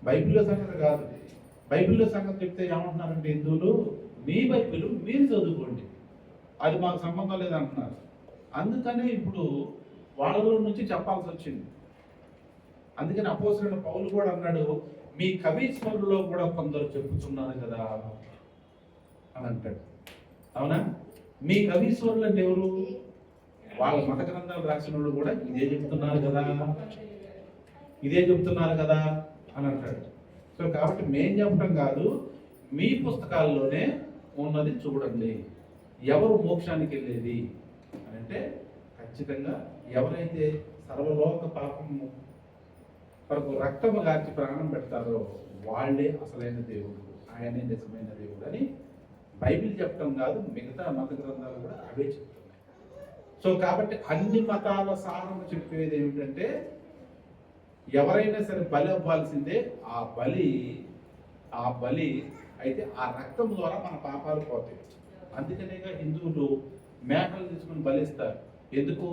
బైబిల్లో సంగతి కాదు. బైబిల్లో సంగతి చెప్తే ఏమంటున్నారంటే హిందువులు, మీ బైబిల్ మీరు చదువుకోండి, అది మాకు సంబంధం లేదంటున్నారు. అందుకనే ఇప్పుడు వాళ్ళలో నుంచి చెప్పాల్సి వచ్చింది. అందుకని అపోస్తలుడైన పౌలు కూడా అన్నాడు, మీ కవీశ్వరుల్లో కూడా కొందరు చెప్పుతున్నారు కదా అని అంటాడు. అవునా? మీ కవీశ్వరులు అంటే ఎవరు? వాళ్ళ మత గ్రంథాలు రాసిన వాళ్ళు కూడా ఇదే చెప్తున్నారు కదా అని అంటాడు. సో కాబట్టి మేం చెప్పడం కాదు, మీ పుస్తకాల్లోనే ఉన్నది చూడండి. ఎవరు మోక్షానికి వెళ్ళేది అని అంటే ఖచ్చితంగా ఎవరైతే సర్వలోక పాపము వరకు రక్తము గార్చి ప్రాణం పెడతారో వాళ్ళే అసలైన దేవుడు, ఆయనే నిజమైన దేవుడు అని బైబిల్ చెప్పడం కాదు, మిగతా మత గ్రంథాలు కూడా అవే చెప్తున్నాయి. సో కాబట్టి అన్ని మతాల సారం చెప్పేది ఏమిటంటే ఎవరైనా సరే బలి అవ్వాల్సిందే. ఆ బలి అయితే ఆ రక్తం ద్వారా మన పాపాలు పోతాయి. అందుకనేగా హిందువులు మేకలు తీసుకుని బలిస్తారు. ఎందుకు?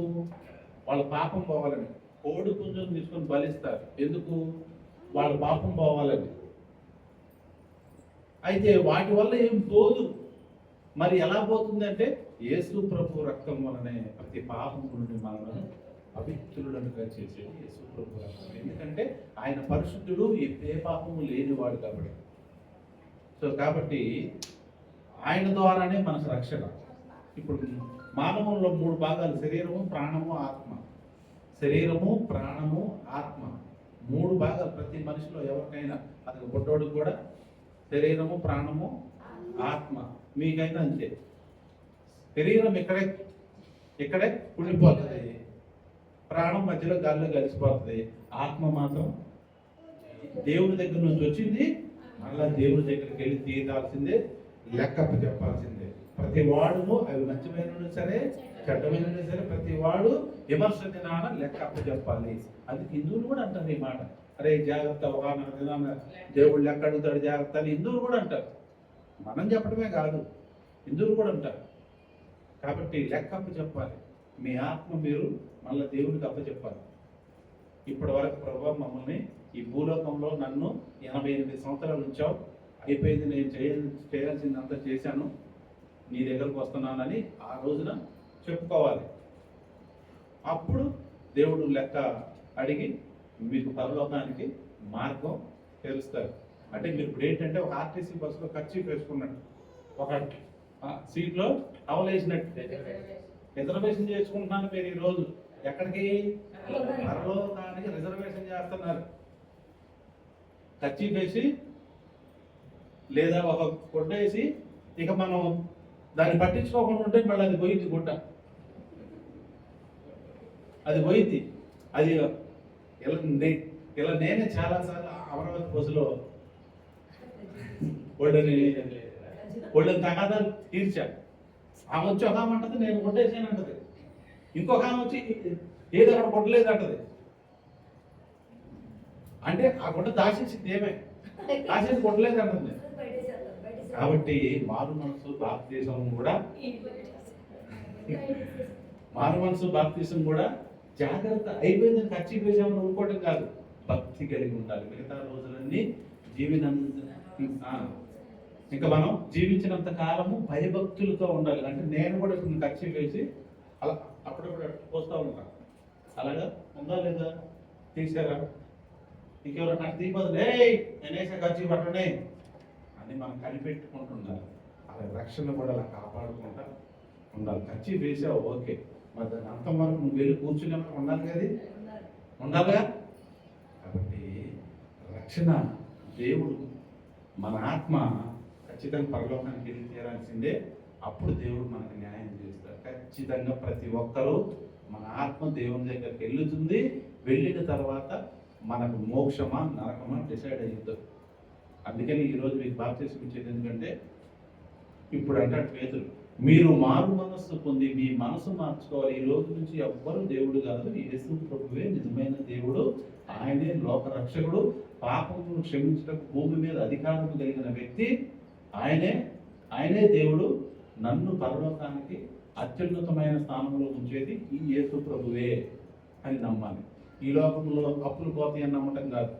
వాళ్ళ పాపం పోవాలని. కోడి పుంజును తీసుకొని బలిస్తారు. ఎందుకు? వాళ్ళ పాపం పోవాలని. అయితే వాటి వల్ల ఏం పోదు. మరి ఎలా పోతుంది అంటే యేసు ప్రభు రక్తం వలనే ప్రతి పాపం నుండి మనల్ని అభిత్రులనుగా చేసేది యేసు ప్రభు రక్తం. ఎందుకంటే ఆయన పరిశుద్ధుడు, ఏ పాపము లేనివాడు కాబట్టి. సో కాబట్టి ఆయన ద్వారానే మనకు రక్షణ. ఇప్పుడు మానవంలో 3 భాగాలు: శరీరము, ప్రాణము, ఆత్మ. శరీరము, ప్రాణము, ఆత్మ 3 భాగాలు ప్రతి మనిషిలో ఎవరికైనా. అది బుడ్డోడికి కూడా శరీరము, ప్రాణము, ఆత్మ. మీకైనా అంతే. శరీరం ఇక్కడే ఉండిపోతుంది, ప్రాణం మధ్యలో గాల్లో కలిసిపోతుంది, ఆత్మ మాత్రం దేవుడి దగ్గర నుంచి వచ్చింది మళ్ళా దేవుడి దగ్గరికి వెళ్ళి తీయాల్సిందే, లెక్కప్ప చెప్పాల్సిందే. ప్రతి వాడును, అవి మంచిమైన సరే చెడ్డమైన సరే, ప్రతి వాడు విమర్శ దినాన లెక్కప్ప చెప్పాలి. అది హిందువులు కూడా అంటారు ఈ మాట. అరే జాగ్రత్త, దేవుడు లెక్క అడుగుతాడు జాగ్రత్త అని హిందువులు కూడా అంటారు. మనం చెప్పడమే కాదు, హిందువులు కూడా అంటారు. కాబట్టి లెక్కప్ప చెప్పాలి. మీ ఆత్మ మీరు మళ్ళీ దేవుడికి అప్పచెప్పాలి. ఇప్పటి వరకు ప్రభువా మమ్మల్ని ఈ భూలోకంలో నన్ను 88 సంవత్సరాలు ఉంచావు, అయిపోయింది, నేను చేయాల్సిందంతా చేశాను, నీ దగ్గరకు వస్తున్నానని ఆ రోజున చెప్పుకోవాలి. అప్పుడు దేవుడు లెక్క అడిగి మీకు పరలోకానికి మార్గం తెలుస్తారు. అంటే మీరు ఇప్పుడు ఏంటంటే ఒక ఆర్టీసీ బస్సులో ఖర్చు వేసుకున్నట్టు, ఒక సీట్లో అవలేసినట్టు రిజర్వేషన్ చేసుకుంటున్నాను. మీరు ఈ రోజు ఎక్కడికి? పరలోకానికి రిజర్వేషన్ చేస్తున్నారు. ఖర్చు వేసి లేదా ఒక గుడ్డేసి ఇక మనం దాన్ని పట్టించుకోకుండా ఉంటే మళ్ళీ అది పోయింది గుడ్డ, అది పోయింది. అది ఇలా నేనే చాలాసార్లు అమరావతి బస్సులో ఒళ్ళని తగాదాలు తీర్చా. ఆమె వచ్చి ఒక ఆమె అంటది నేను కొట్టేసాను అంటది, ఇంకొక ఆమె వచ్చి ఏదో అక్కడ కొట్టలేదు అంటది. అంటే ఆ గుడ్డ దాచేసింది ఏమే, దాచేసి కొట్టలేదు అంటుంది. కాబట్టి మారు మనసు బాప్తీసం కూడా జాగ్రత్త. అయిపోయిందని ఖర్చు వేసామని అనుకోవటం కాదు, భక్తి కలిగి ఉండాలి. మిగతా రోజులన్నీ ఇంకా మనం జీవించినంత కాలము భయభక్తులతో ఉండాలి. అంటే నేను కూడా ఇప్పుడు ఖర్చు వేసి అలా అప్పుడప్పుడు పోస్తూ ఉంటాను. అలాగా ఉందా లేదా? తీసారా? ఇంకెవరు నాకు తీయబోదు, నేను వేసే ఖర్చు పట్టనే అని మనం కనిపెట్టుకుంటుండాలి. అలా రక్షణ కూడా అలా కాపాడుకుంటా ఉండాలి. ఖర్చు వేసావు ఓకే, మరి దాని అంతం వరకు నువ్వు వెళ్ళి కూర్చునేప్పుడు ఉండాలి కదా, ఉండాలిగా. కాబట్టి రక్షణ దేవుడు, మన ఆత్మ ఖచ్చితంగా పరలోకానికి వెళ్ళి తీరాల్సిందే. అప్పుడు దేవుడు మనకు న్యాయం చేస్తాడు. ఖచ్చితంగా ప్రతి ఒక్కరూ మన ఆత్మ దేవుని దగ్గరికి వెళ్తుంది. వెళ్ళిన తర్వాత మనకు మోక్షమా నరకమా డిసైడ్ అయ్యిద్దు. అందుకని ఈరోజు మీకు బాప్తిసం ఇచ్చేది ఎందుకంటే ఇప్పుడు అంటాడు పేతురు, మీరు మారు మనస్సు పొంది మీ మనసు మార్చుకోవాలి. ఈ రోజు నుంచి ఎవ్వరు దేవుడు కాదు, యేసు ప్రభువే నిజమైన దేవుడు. ఆయనే లోక రక్షకుడు. పాపమును క్షమించడానికి భూమి మీద అధికారం కలిగిన వ్యక్తి ఆయనే దేవుడు. నన్ను పరలోకానికి అత్యున్నతమైన స్థానంలో ఉంచేది ఈ యేసు ప్రభువే అని నమ్మాలి. ఈ లోకంలో అప్పులు పోతాయి అని నమ్మటం కాదు.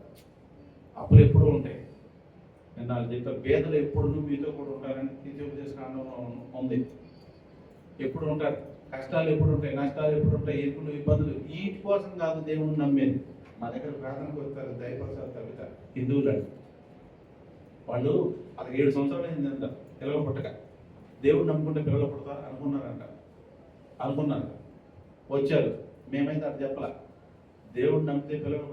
అప్పులు ఎప్పుడూ ఉంటాయి. నేను నాకు చెప్పాను, పేదలు ఎప్పుడు మీతో కూడా ఉంటారని నిత్యోపదేశకాండంలో ఉంది. ఎప్పుడు ఉంటారు, కష్టాలు ఎప్పుడు ఉంటాయి, నష్టాలు ఎప్పుడు ఉంటాయి, ఇరుకులు ఇబ్బందులు. వీటి కోసం కాదు దేవుడిని నమ్మేది. మా దగ్గర ప్రార్థనకు వస్తారు దయపరచాలి తప్పిత హిందువులు. వాళ్ళు అది 7 సంవత్సరాలు అయిందంట పిల్లలు పుట్టక. దేవుడు నమ్ముకుంటే పిల్లలు పుడతారు అనుకున్నారు. వచ్చారు. మేమైతే అది చెప్పాల. దేవుడు నమ్మితే పిల్లలు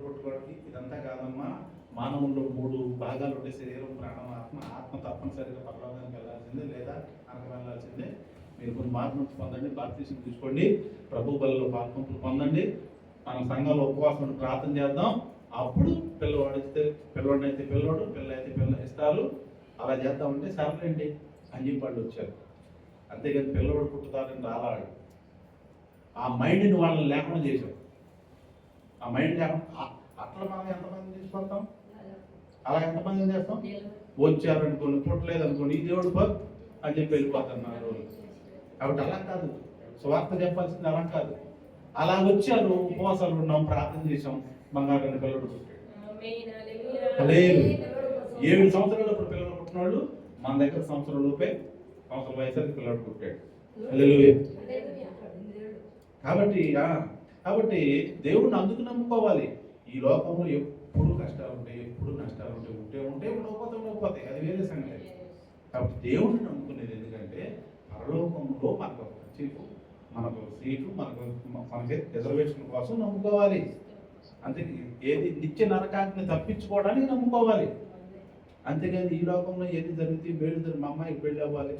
పుట్టుకోవడానికి ఇదంతా కాదమ్మా. మానవుల్లో 3 భాగాలు ఉంటే శరీరం, ప్రాణం, ఆత్మ తప్పనిసరిగా పరలోకానికి వెళ్ళాల్సిందే లేదా నరకం వెళ్ళాల్సిందే. మీరు కొన్ని మార్పులు పొందండి, బాప్తిసం తీసుకోండి, ప్రభు బలలో పాల్పంపులు పొందండి, మన సంఘంలో ఉపవాసం ప్రార్థన చేద్దాం. అప్పుడు పిల్లవాడైతే పిల్లవాడు, పిల్ల అయితే పిల్ల ఇస్తారు. అలా చేద్దామంటే సరేండి అని చెప్పి వాళ్ళు వచ్చారు. అంతేగాని పిల్లవాడు పుట్టుతారని రాలాడు. ఆ మైండ్ని వాళ్ళని లేకుండా చేశారు. ఆ మైండ్ లేకుండా అట్లా మనం ఎంతమంది తీసుకొస్తాం, అలా ఎంతమంది చేస్తాం. వచ్చారనుకోండి, పుట్టలేదు అనుకోండి, ఈ దేవుడు బగ్ అని చెప్పి వెళ్ళిపోతున్నారు. కాబట్టి అలా కాదు, స్వార్థ చెప్పాల్సింది అలా కాదు. అలా వచ్చారు, ఉపవాసాలు ఉన్నాం, ప్రార్థన చేసాం, బంగారు పిల్లడు లేదు. 7 సంవత్సరాలు ఇప్పుడు పిల్లలు పుట్టినవాళ్ళు మన దగ్గర సంవత్సరం వయసుకి పిల్లడు పుట్టాడు. కాబట్టి దేవుడిని అందుకు నమ్ముకోవాలి. ఈ లోకంలో ఎప్పుడు కష్టాలు ఉంటాయి, ఎప్పుడు నష్టాలు ఉంటే ఉండకపోతాయి, అది వేరే సంగతి. కాబట్టి దేవుడిని నమ్ముకునేది ఎందుకంటే పరలోకంలో మనకు చీపు, మనకు సీటు, మనకి రిజర్వేషన్ కోసం నమ్ముకోవాలి. అంతే. ఏది నిత్య నరకాన్ని తప్పించుకోవడానికి నమ్ముకోవాలి. అంతేగాని ఈ లోకంలో ఏది జరిగితే మా అమ్మాయికి పెళ్ళి అవ్వాలి,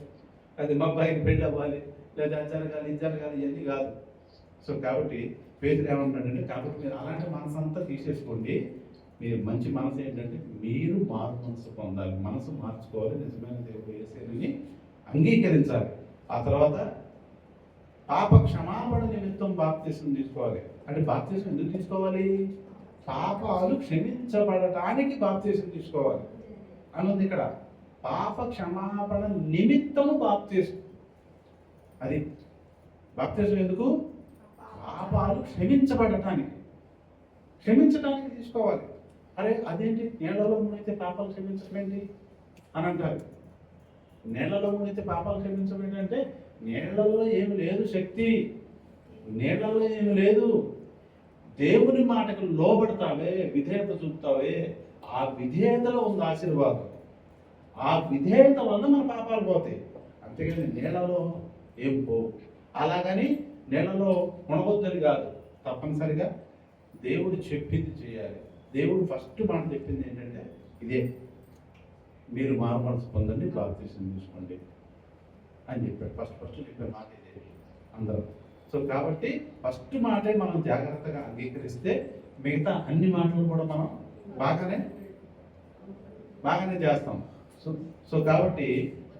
లేదా మా అబ్బాయికి పెళ్ళి అవ్వాలి, లేదా అది జరగాలి ఇవన్నీ కాదు. సో కాబట్టి పేతురు ఏమంటాడంటే, కాబట్టి మీరు అలాంటి మనసు అంతా తీసేసుకోండి. మీరు మంచి మనసు ఏంటంటే మీరు మారు మనసు పొందాలి, మనసు మార్చుకోవాలి, నిజమైన దేవుడు యేసుని అంగీకరించాలి. ఆ తర్వాత పాప క్షమాపణ నిమిత్తం బాప్తిసం తీసుకోవాలి. అంటే బాప్తిసం ఎందుకు తీసుకోవాలి? పాపాలు క్షమించబడటానికి బాప్తిసం తీసుకోవాలి అన్నది ఇక్కడ. పాప క్షమాపణ నిమిత్తము బాప్తిసం. అది బాప్తిసం ఎందుకు? పాపాలు క్షమించడానికి తీసుకోవాలి. అరే అదేంటి, నీళ్లలో మునిగితే పాపాలు క్షమించడం ఏంటి అని అంటారు. నీళ్లలో మునిగితే పాపాలు క్షమించడం ఏంటంటే నీళ్లలో ఏమి లేదు శక్తి, నీళ్లలో ఏమి లేదు. దేవుని మాటకు లోబడతావే, విధేయత చూపుతావే, ఆ విధేయతలో ఉంది ఆశీర్వాదం. ఆ విధేయత వల్ల మన పాపాలు పోతాయి. అంతేగాని నీళ్లలో ఏం పోవు. అలాగని నీళ్లలో మునగొద్దని కాదు, తప్పనిసరిగా దేవుడు చెప్పింది చేయాలి. దేవుడు ఫస్ట్ మాట చెప్పింది ఏంటంటే ఇదే, మీరు మారు మనసు పొందండి, బాప్తిసం తీసుకోండి అని చెప్పాడు. ఫస్ట్ చెప్పే మాట ఇదే అందరూ. సో కాబట్టి ఫస్ట్ మాటే మనం జాగ్రత్తగా అంగీకరిస్తే మిగతా అన్ని మాటలు కూడా మనం బాగానే చేస్తాం. సో కాబట్టి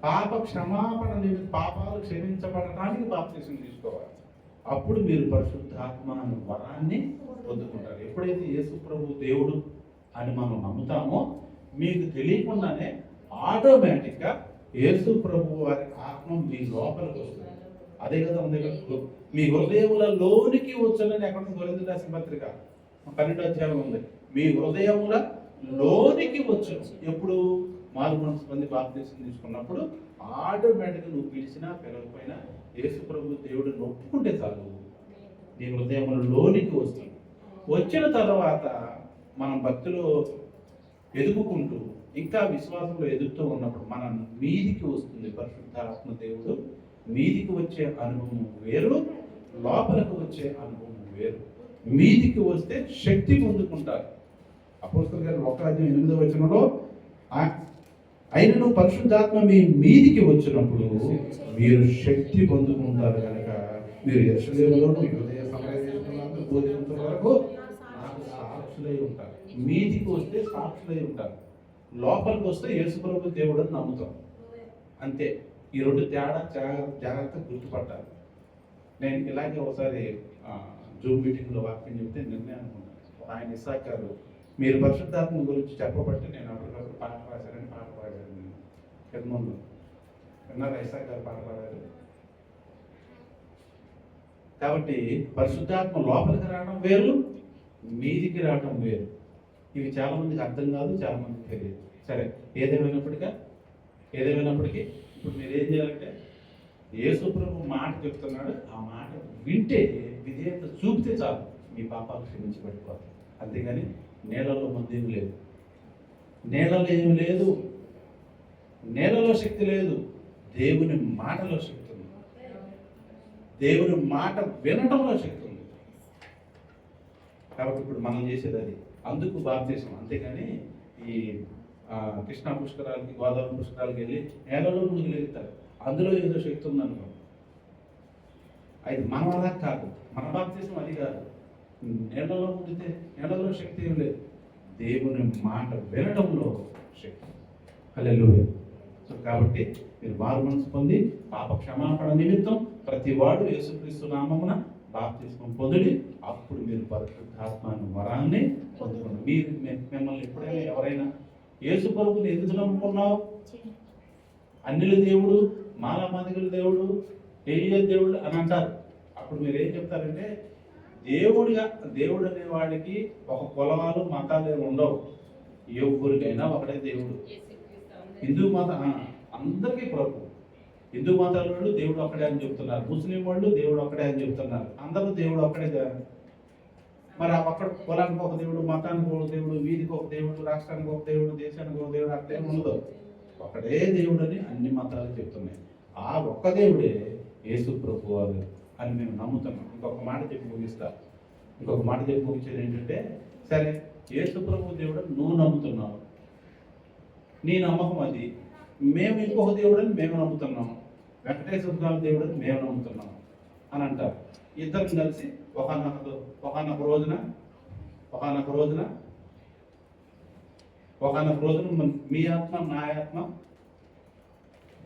పాప క్షమాపణ నిమిత్తం, పాపాలు క్షమించబడటానికి బాప్తిసం తీసుకోవాలి. అప్పుడు మీరు పరిశుద్ధాత్మ అనే వరాన్ని పొందుకుంటారు. ఎప్పుడైతే యేసు ప్రభు దేవుడు అని మనం నమ్ముతామో మీకు తెలియకుండానే ఆటోమేటిక్గా యేసు ప్రభు వారి ఆత్మ మీ లోపలికి వస్తుంది. అదే కదా ఉంది, మీ హృదయములలోనికి వచ్చునని ఎక్కడ కొరింథీ రాసిన పత్రిక 12వ అధ్యాయం ఉంది. మీ హృదయముల లోనికి వచ్చు. ఎప్పుడు? మారు మనసు పొంది బాప్తిసం తీసుకున్నప్పుడు ఆటోమేటిక్గా నువ్వు పిలిచినా పిలవకపోయినా యేసు ప్రభు దేవుడు ఒప్పుకుంటే చాలు, నీ హృదయముల లోనికి వస్తుంది. వచ్చిన తర్వాత మనం భక్తిలో ఎదుగుకుంటూ ఇంకా విశ్వాసంలో ఎదుగుతూ ఉన్నప్పుడు మన మీదికి వస్తుంది పరిశుద్ధాత్మ దేవుడు. మీదికి వచ్చే అనుభవం వేరు, లోపలికి వచ్చే అనుభవం వేరు. మీదికి వస్తే శక్తి పొందుకుంటారు. అపోస్తలుల గారు 1:8 అయినను పరిశుద్ధాత్మ మీ మీదికి వచ్చినప్పుడు మీరు శక్తి పొందుకుంటారు కనుక మీరు యెరూషలేములో మీ హృదయ సమరయంలో భోజనంతో వరకు నాకు సాక్షులై ఉంటారు. మీదికి వస్తే సాక్షులై ఉంటారు, లోపలికి వస్తే యేసుప్రభు దేవుడు అని నమ్ముతాం. అంతే. ఈ రెండు తేడా జాగ్రత్తగా గుర్తుపట్టాలి. నేను ఇలాగే ఒకసారి జూమ్ మీటింగ్లో వాక్యం చెప్తే నిర్ణయం అనుకున్నాను. ఆయన ఇస్సాక్ గారు మీరు పరిశుద్ధాత్మ గురించి చెప్పబట్టి నేను అప్పటికప్పుడు పాట రాశారని పాట పాడాను. నేను కింద విన్నారా? ఇస్సాక్ గారు పాట పాడారు. కాబట్టి పరిశుద్ధాత్మ లోపలికి రావడం వేరు, మీదికి రావడం వేరు. ఇవి చాలా మందికి అర్థం కాదు, చాలా మందికి తెలియదు. సరే, ఏదేమైనప్పటికీ ఇప్పుడు మీరు ఏం చేయాలంటే యేసు ప్రభు మాట చెప్తున్నాడు, ఆ మాట వింటే విధేయత చూపితే చాలు, మీ పాపాలు క్షమించబడిపోతాయి. అంతేగాని నేలలో మందేమి లేదు, నేలలో ఏమి లేదు, నేలలో శక్తి లేదు, దేవుని మాటలో శక్తి ఉంది, దేవుని మాట వినటంలో శక్తి ఉంది. కాబట్టి ఇప్పుడు మనం చేసేది అది. అందుకు బాప్తిసం. అంతేగాని ఈ కృష్ణా పుష్కరాలకి, గోదావరి పుష్కరాలకి వెళ్ళి నేలలో ముందుకు వెళ్తారు, అందులో ఏదో శక్తి ఉందనుకో. అది మనం అలా కాదు, మన బాప్తిసం అది కాదు. నేలలో ముందుతే నేలలో శక్తి ఏం లేదు, దేవుని మాట వినటంలో శక్తి. హల్లెలూయా. సో కాబట్టి మీరు మారు మనసు పొంది పాప క్షమాపణ నిమిత్తం ప్రతి వాడు యేసుక్రీస్తు నామమున బాప్తిస్మం పొందుడి, అప్పుడు మీరు పరిశుద్ధాత్మను వరాన్ని పొందుకోండి. మీరు మిమ్మల్ని ఎప్పుడైనా ఎవరైనా యేసు ప్రభువుని ఎందుకు నమ్ముకున్నావు, అన్యుల దేవుడు, మాలమాదిగల దేవుడు, ఏలియా దేవుడు అని అంటారు. అప్పుడు మీరు ఏం చెప్తారంటే దేవుడు అనేవాడికి ఒక కులాలు మతాలు ఏమి ఉండవు, ఎవరికైనా ఒకటే దేవుడు. హిందూ మతం అందరికీ ప్రభు. హిందూ మతాల వాళ్ళు దేవుడు ఒక్కడే అని చెప్తున్నారు, ముస్లిం వాళ్ళు దేవుడు ఒక్కడే అని చెప్తున్నారు, అందరూ దేవుడు ఒక్కడే. మరి అక్కడ కులానికి ఒక దేవుడు, మతానికి ఒక దేవుడు, వీధికి ఒక దేవుడు, రాష్ట్రానికి ఒక దేవుడు, దేశానికి ఒక దేవుడు, అట్లే ఉండదు. ఒకడే దేవుడు అని అన్ని మతాలు చెప్తున్నాయి. ఆ ఒక్క దేవుడే యేసు ప్రభు వారు అని మేము నమ్ముతున్నాం. ఇంకొక మాట చెప్పి ముగించేది ఏంటంటే, సరే యేసు ప్రభు దేవుడు నువ్వు నమ్ముతున్నావు, నీ నమ్మకం అది. మేము ఇంకొక దేవుడు అని మేము నమ్ముతున్నాము, వెంకటేశ్వర స్వామి దేవుడు అని మేము నమ్ముతున్నాము అని అంటారు. ఇద్దరు కలిసి ఒకనొక రోజున మీ ఆత్మ నా ఆత్మ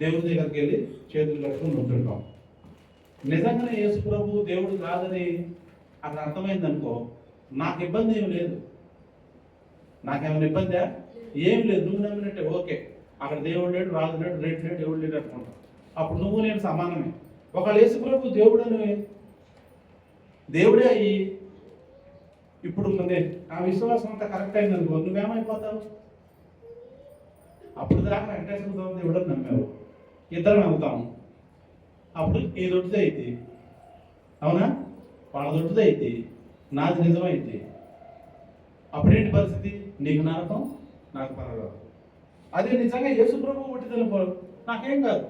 దేవుడి దగ్గరికి వెళ్ళి చేతులు కట్టుకుని ఉంటుంటాం. నిజంగానే యేసు ప్రభు దేవుడు కాదని అక్కడ అర్థమైందనుకో, నాకు ఇబ్బంది ఏమి లేదు. నాకేమైనా ఇబ్బందా? ఏమి లేదు. నువ్వు నమ్మినట్టే ఓకే. అక్కడ దేవుడు లేడు, రాజు లేడు, రేటు లేడు, దేవుడు లేడు అనుకుంటాం. అప్పుడు నువ్వు నేను సమానమే. ఒకవేళ యేసు ప్రభు దేవుడే అయ్యి ఇప్పుడు ఆ విశ్వాసం అంతా కరెక్ట్ అయిందనుకో, నువ్వేమైపోతావు? అప్పుడు దాకా వెంకటేశ్వర స్వామి దేవుడు అని నమ్మావు, ఇద్దరం నమ్ముతాము. అప్పుడు ఈ దొడ్డిదే అయితే, అవునా? వాళ్ళ దొడ్డిదే అయితే నాది నిజమైతే అప్పుడేంటి పరిస్థితి? నీకు నరకం, నాకు పరలోకం. అదే నిజంగా యేసు ప్రభు ఒకటి తెలుపు, నాకేం కాదు.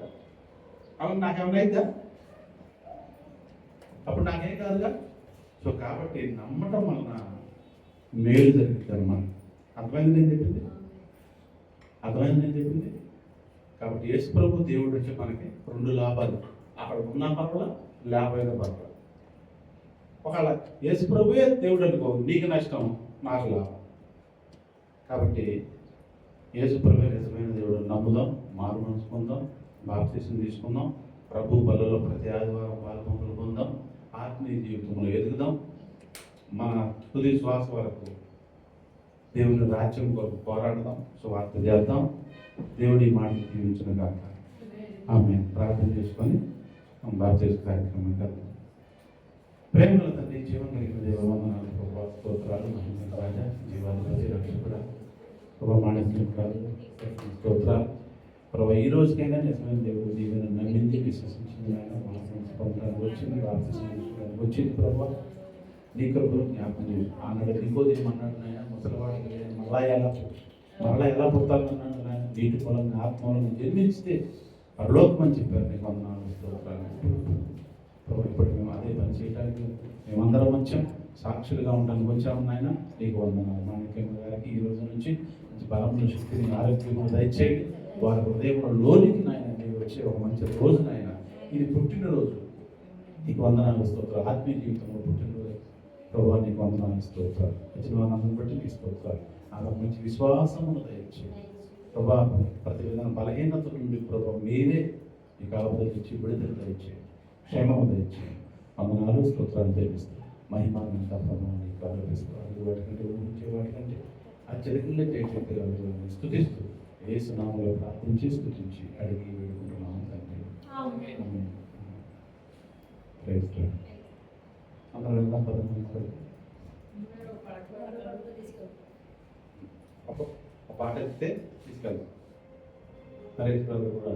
అవును, నాకేమైనా అయిద్దా? అప్పుడు నాకేం కాదుగా. సో కాబట్టి నమ్మటం వలన మేలు జరుగుతుంది అన్నమాట. అర్థమైంది నేను చెప్పింది? కాబట్టి యేసు ప్రభు దేవుడు వచ్చే మనకి రెండు లాభాలు. అక్కడ ఉన్న పర్వాల, లేకపోయిన పర్వాల. ఒకవేళ యేసు ప్రభువే దేవుడు అనుకో, నీకు నష్టం, నాకు లాభం. కాబట్టి యేసు ప్రభువే నిజమైన దేవుడు నమ్ముదాం, మారు మనసు పొందాం, బాప్తిసం తీసుకుందాం, ప్రభు బలలో ప్రతి ఆదివారం పాల్గొనలు పొందాం, ఆత్మీయ జీవితంలో ఎదుగుదాం, మన తుది శ్వాస వరకు దేవుని రాజ్యం కొరకు పోరాడదాం, సువార్త చేద్దాం. దేవుడి మాటలు జీవించిన కాక ఆమె ప్రార్థన చేసుకొని బాప్తిస్మ కార్యక్రమం చేద్దాం. ప్రేమల తండ్రి, జీవం కలిగిన దేవ, వందనాలు ప్రభా, స్తోత్రాలు. మహిమ రాజా, జీవాధిపతి, రక్షకుడా, స్తోత్రాలు ప్రభా. ఈ రోజుకైనా నిజమైన దేవుడు దీవెన నమ్మింది, విశ్వసించింది, ఆయన పొందడానికి వచ్చింది, వచ్చింది ప్రభా. నీ కృపను జ్ఞాపకం చేసి అన్నాడు నికోదేము అన్నాడు, నాయన ముసలివాడికి మరలా ఎలా పుట్టాలన్నాడు నాయన, నీటి మూలంగా ఆత్మ మూలంగా జన్మించితే పరలోకం అని చెప్పారు. నీకు వందనాలు, స్తోత్రాలు. ఇప్పటికి మేము అదే పని చేయడానికి మేమందరం వచ్చాం, సాక్షులుగా ఉండడానికి వచ్చాము నాయన. నీకు వందనాలు. మాణిక్యమ్మ గారికి ఈ రోజు నుంచి బలంలో, శక్తిని, ఆరోగ్యం దయచేయండి. వారి హృదయంలో లోనికి నాయన నీవు వచ్చే ఒక మంచి రోజు నాయన. ఇది పుట్టినరోజు, నీకు వందనాలు స్తోత్రాలు. ఆత్మీయ జీవితంలో పుట్టినరోజు ప్రభావ నీకు వందనాలు స్తోత్రాలు. వచ్చిన వారిని బట్టి నీకు స్తోత్రాలు. నాకు మంచి విశ్వాసమును దయచేయండి ప్రభా. ప్రతి విధంగా బలహీనతల నుండి ప్రభావ మీరే ఈ కాపుదల ఇచ్చి విడుదల దయచేయండి, క్షేమము దయచేయండి. వందనాలు స్తోత్రాలు దయచేస్తాను. మహిమానంత ప్రభావాన్ని ప్రారంభిస్తారు. వాటికంటే ఊహించే వాటికంటే అత్యధికంగా చేయగలిగే స్తుతిస్తూ యేసు నామములో ప్రార్థించి స్తుతించి అడిగి వేడుకుంటున్నాము తండ్రి. ఆమేన్. Praise lord. అందరూ వెళ్దాం పదకొండు ఆ పాట ఇస్తే తీసుకెళ్దాం. నరేష్ బ్రదర్ కూడా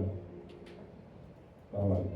రావాలి.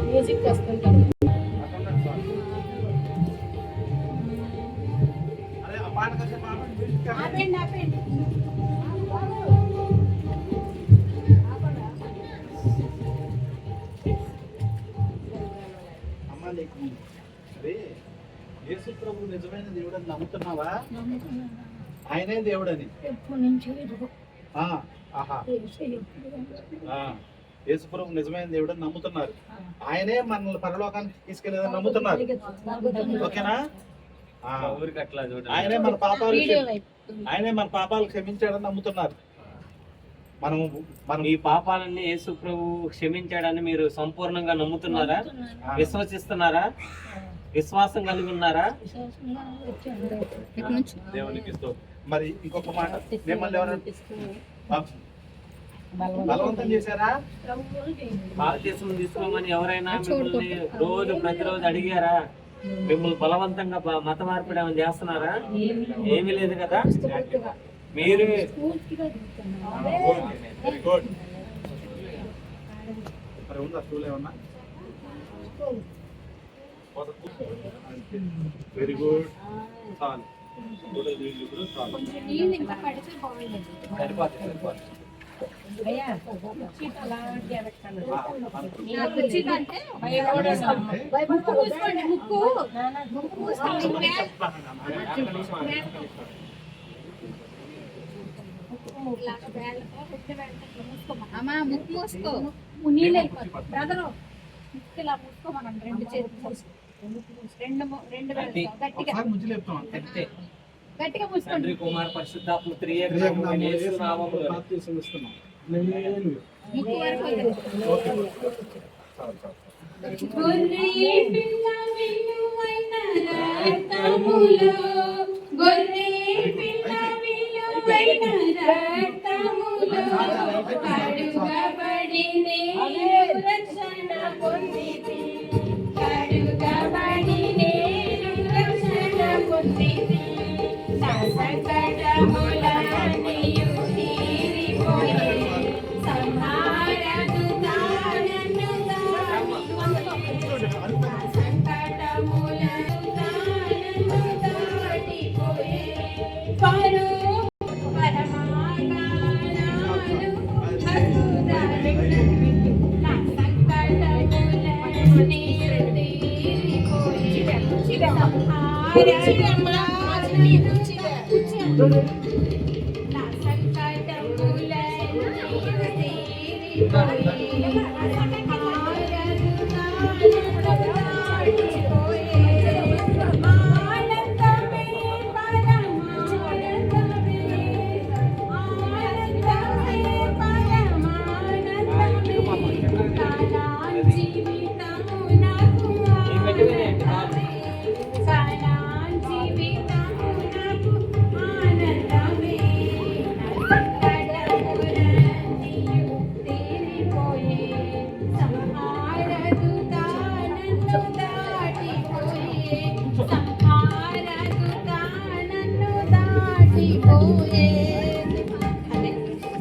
మ్యూజిక్ వస్తుంటాం. యేసు ప్రభు నిజమైన దేవుడు అని నమ్ముతున్నావా? ఆయనే దేవుడని యేసు ప్రభు నిజమైన దేవుడు అని నమ్ముతున్నారు. ఆయనే మనల్ని పరలోకానికి తీసుకెళ్ళేదని నమ్ముతున్నారు. ఓకేనా? ఆయనే మన పాపాలు క్షమించాడని నమ్ముతున్నారు. మనం ఈ పాపాలన్నీ యేసు ప్రభు క్షమించాడని మీరు సంపూర్ణంగా నమ్ముతున్నారా? విశ్వసిస్తున్నారా? విశ్వాసం కలిగి ఉన్నారా? దేవునికి మరి ఇంకొక మాట, మిమ్మల్ని ఎవరైనా బలవంతం చేశారా? భారతదేశం తీసుకోమని ఎవరైనా మిమ్మల్ని ప్రతిరోజు అడిగారా? మిమ్మల్ని బలవంతంగా మత మార్పిడి ఏమైనా చేస్తున్నారా? ఏమీ లేదు కదా. మీరు వెరీ గుడ్. చాలు. అమ్మా ముక్కు మూసుకో నీళ్ళు వెళ్ళిపోతుంది బ్రదరు ముక్కు ఇలా మూసుకోమనండి రెండు చేతులు రెండు వేలు గట్టిగా ఒకసారి ముందు లేపుతాం అంతే. గట్టిగా మూసుకోండి తండ్రి కుమార్ పరిశుద్ధాత్మ త్రియేక త్రియేక నామమున యేసు నామములో బాప్తిసం ఇస్తున్నాం. ముక్కు వరకు వదిలేయండి. చాలు, చాలు. గొర్రె పిల్ల విలువైన రక్తములో గొర్రె పిల్ల విలువైన రక్తములో కడుగబడి నేను రక్షణ పొందితి కడుగబడి నేను రక్షణ పొందితి నా సంకటములన్నీయు తీరిపోయే సంహారదు తానను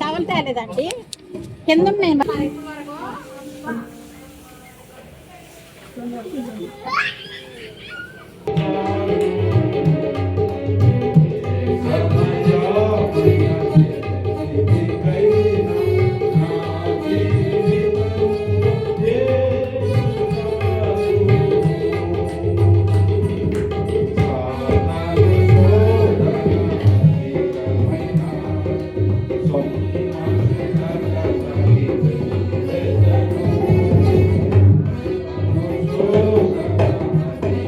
టవల్ తేలేదండి కింద మేము Oh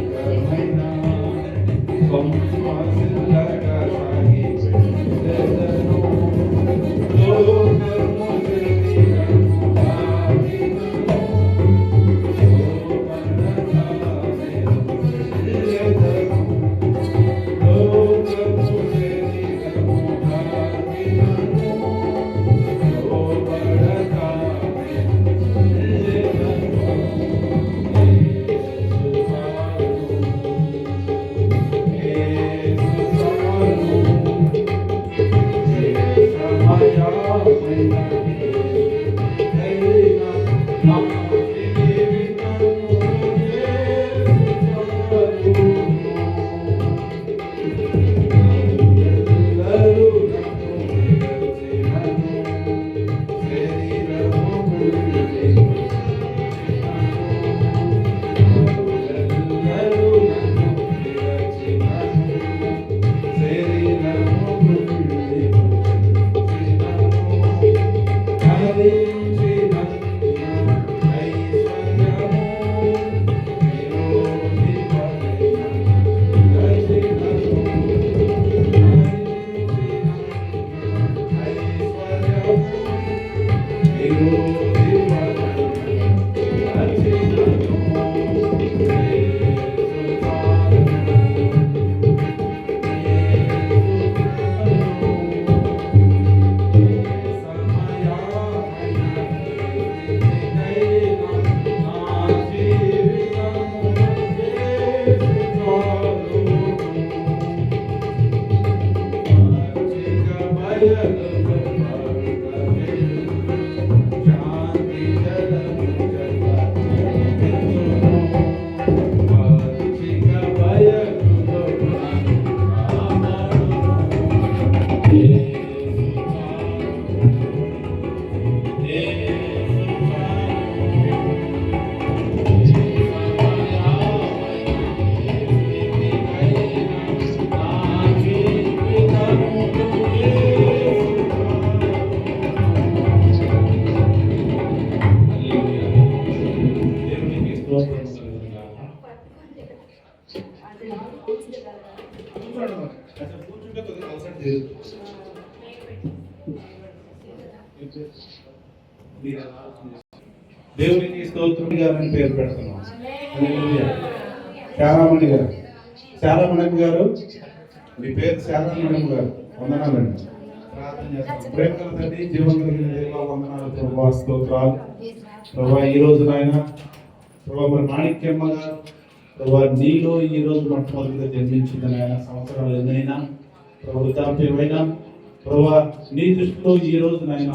దేవునికి స్తోత్రం గారని పేరు పెడుతున్నాం. హల్లెలూయా. శారామణి గారు, శారామణి గారు, మీ పేరు శారామణి గారు. వందనాలండి. ప్రార్థన చేస్తాం. ప్రేమ గల తండ్రి, జీవం కలిగిన దేవా, వందనాలు ప్రభువా, స్తోత్రాలు ప్రభువా. ఈ రోజు నాయన ప్రభువా, మరి మాణిక్యమ్మ గారు ప్రభువా, నీలో ఈ రోజు మొట్టమొదటిగా జన్మించింది నాయన. సంవత్సరాలు ఎన్నైనా ప్రభు వృద్ధాప్యమైనా ప్రభువా, నీ దృష్టిలో ఈ రోజు నాయన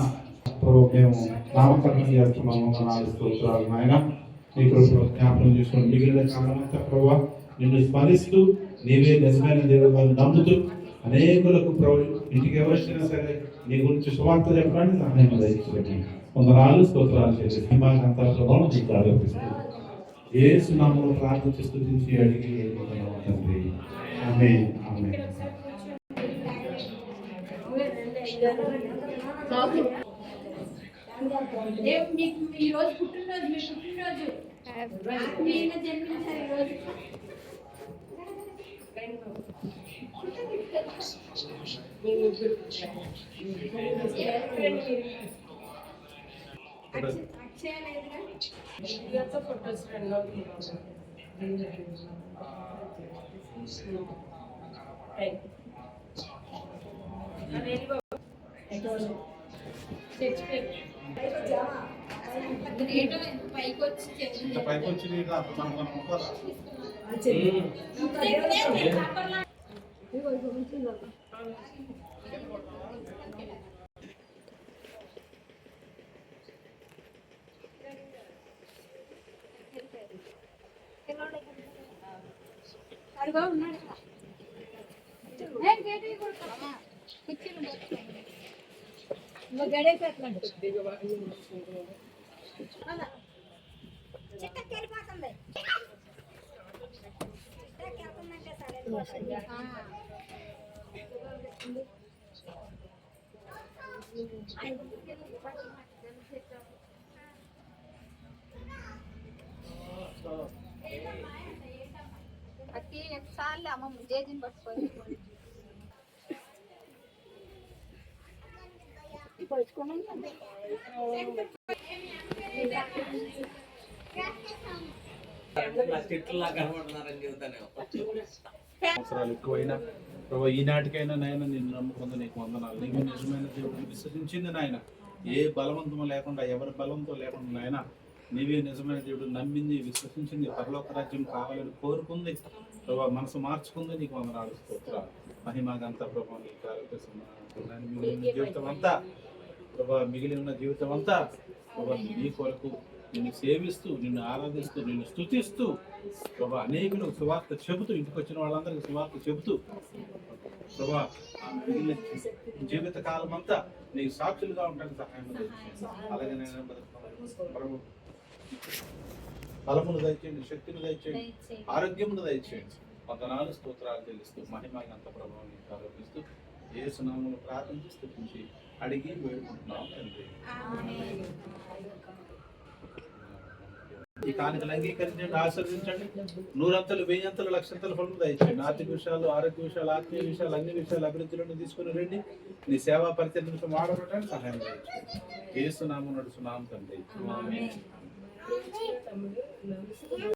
ప్రభు మేము నామకరణం చేస్తున్నాము. వందనాలు స్తోత్రాలు నాయన. నీ కృపలో జ్ఞాపకం చేసుకుని మిగిలిన కాలమంతా ప్రభువా నిన్ను స్మరిస్తూ నీవే నిజమైన దేవుడు నమ్ముతూ అనేకులకు ప్రభు ఇంటికి ఎవరైనా సరే నీ గురించి సువార్త చెప్పడానికి సహాయం దయచేయండి. వందనాలు స్తోత్రాలు చేసి అంతా ప్రభావం నీకు ఆరోపిస్తుంది. యేసు నామములో ప్రార్థించి స్తుతించి అడిగి తండ్రి. ఆమేన్. ఆమేన్. మీకు ఈ రోజు పుట్టినరోజు, మీ పుట్టినరోజు ఆత్మీయంగా జన్మించారు ఈ రోజు. అక్షయ లేదుగా ఫొటోస్ పైకి వచ్చి పైకి వచ్చి మనం ఒక్కోలా అడుగు ఉన్నాడు. కుర్చీలు గడేసేట్లాడు. చిట్టకి వెళ్ళిపోతుంది. అక్కి ఎన్నిసార్లు అమ్మ జేజీని పట్టుకొని సంవత్సరాలు ఎక్కువైనా ప్రభు ఈనాటికైనా నాయన నిన్ను నమ్ముకుంది నీకు వందనాలు. నీకు నిజమైన దేవుడిని విశ్వసించింది నాయన. ఏ బలవంతము లేకుండా, ఎవరి బలంతో లేకుండా నాయన నీవే నిజమైన దేవుడు నమ్మింది, విశ్వసించింది, పరలోక రాజ్యం కావాలని కోరుకుంది ప్రభు, మనసు మార్చుకుంది. నీకు వందనాలు స్తోత్రాలు. మహిమాగంతా ప్రభు నీకు మిగిలిన జీవితం అంతా ప్రభు, మిగిలిన జీవితం అంతా ప్రభు నీ కొరకు నిన్ను సేవిస్తూ, నిన్ను ఆరాధిస్తూ, నిన్ను స్తుతిస్తూ ప్రభా అనేకులకు సువార్త చెబుతూ, ఇంటికి వచ్చిన వాళ్ళందరికీ సువార్త చెబుతూ ప్రభా మిగిలిన జీవిత కాలం అంతా నీకు సాక్షులుగా ఉండడానికి సహాయం చేయండి. అలాగే నేను ప్రభు బలమును దయచేయండి, శక్తిని దయచేయండి, ఆరోగ్యమును దయచేయండి. వందనాలు స్తోత్రాలు చెల్లిస్తూ మహిమగంత ప్రభావం నీకు ఆరోపిస్తూ యేసు నామములో ప్రార్థించి స్తుతించి అడిగి వేడుకుంటున్నాం తండ్రి. ఈ కానుకలు అంగీకరించండి, ఆశీర్వదించండి. 100 1000 లక్షంతల ఫలం దయచేయండి. ఆర్థిక విషయాలు, ఆరోగ్య విషయాలు, ఆత్మీయ విషయాలు, అన్ని విషయాలు అభివృద్ధిలోనే తీసుకుని రండి. నీ సేవా పరిచయం నిమిషం వాడబడడానికి సహాయం దయచేయండి. యేసు నామమున నడుచున్నాం తండ్రి.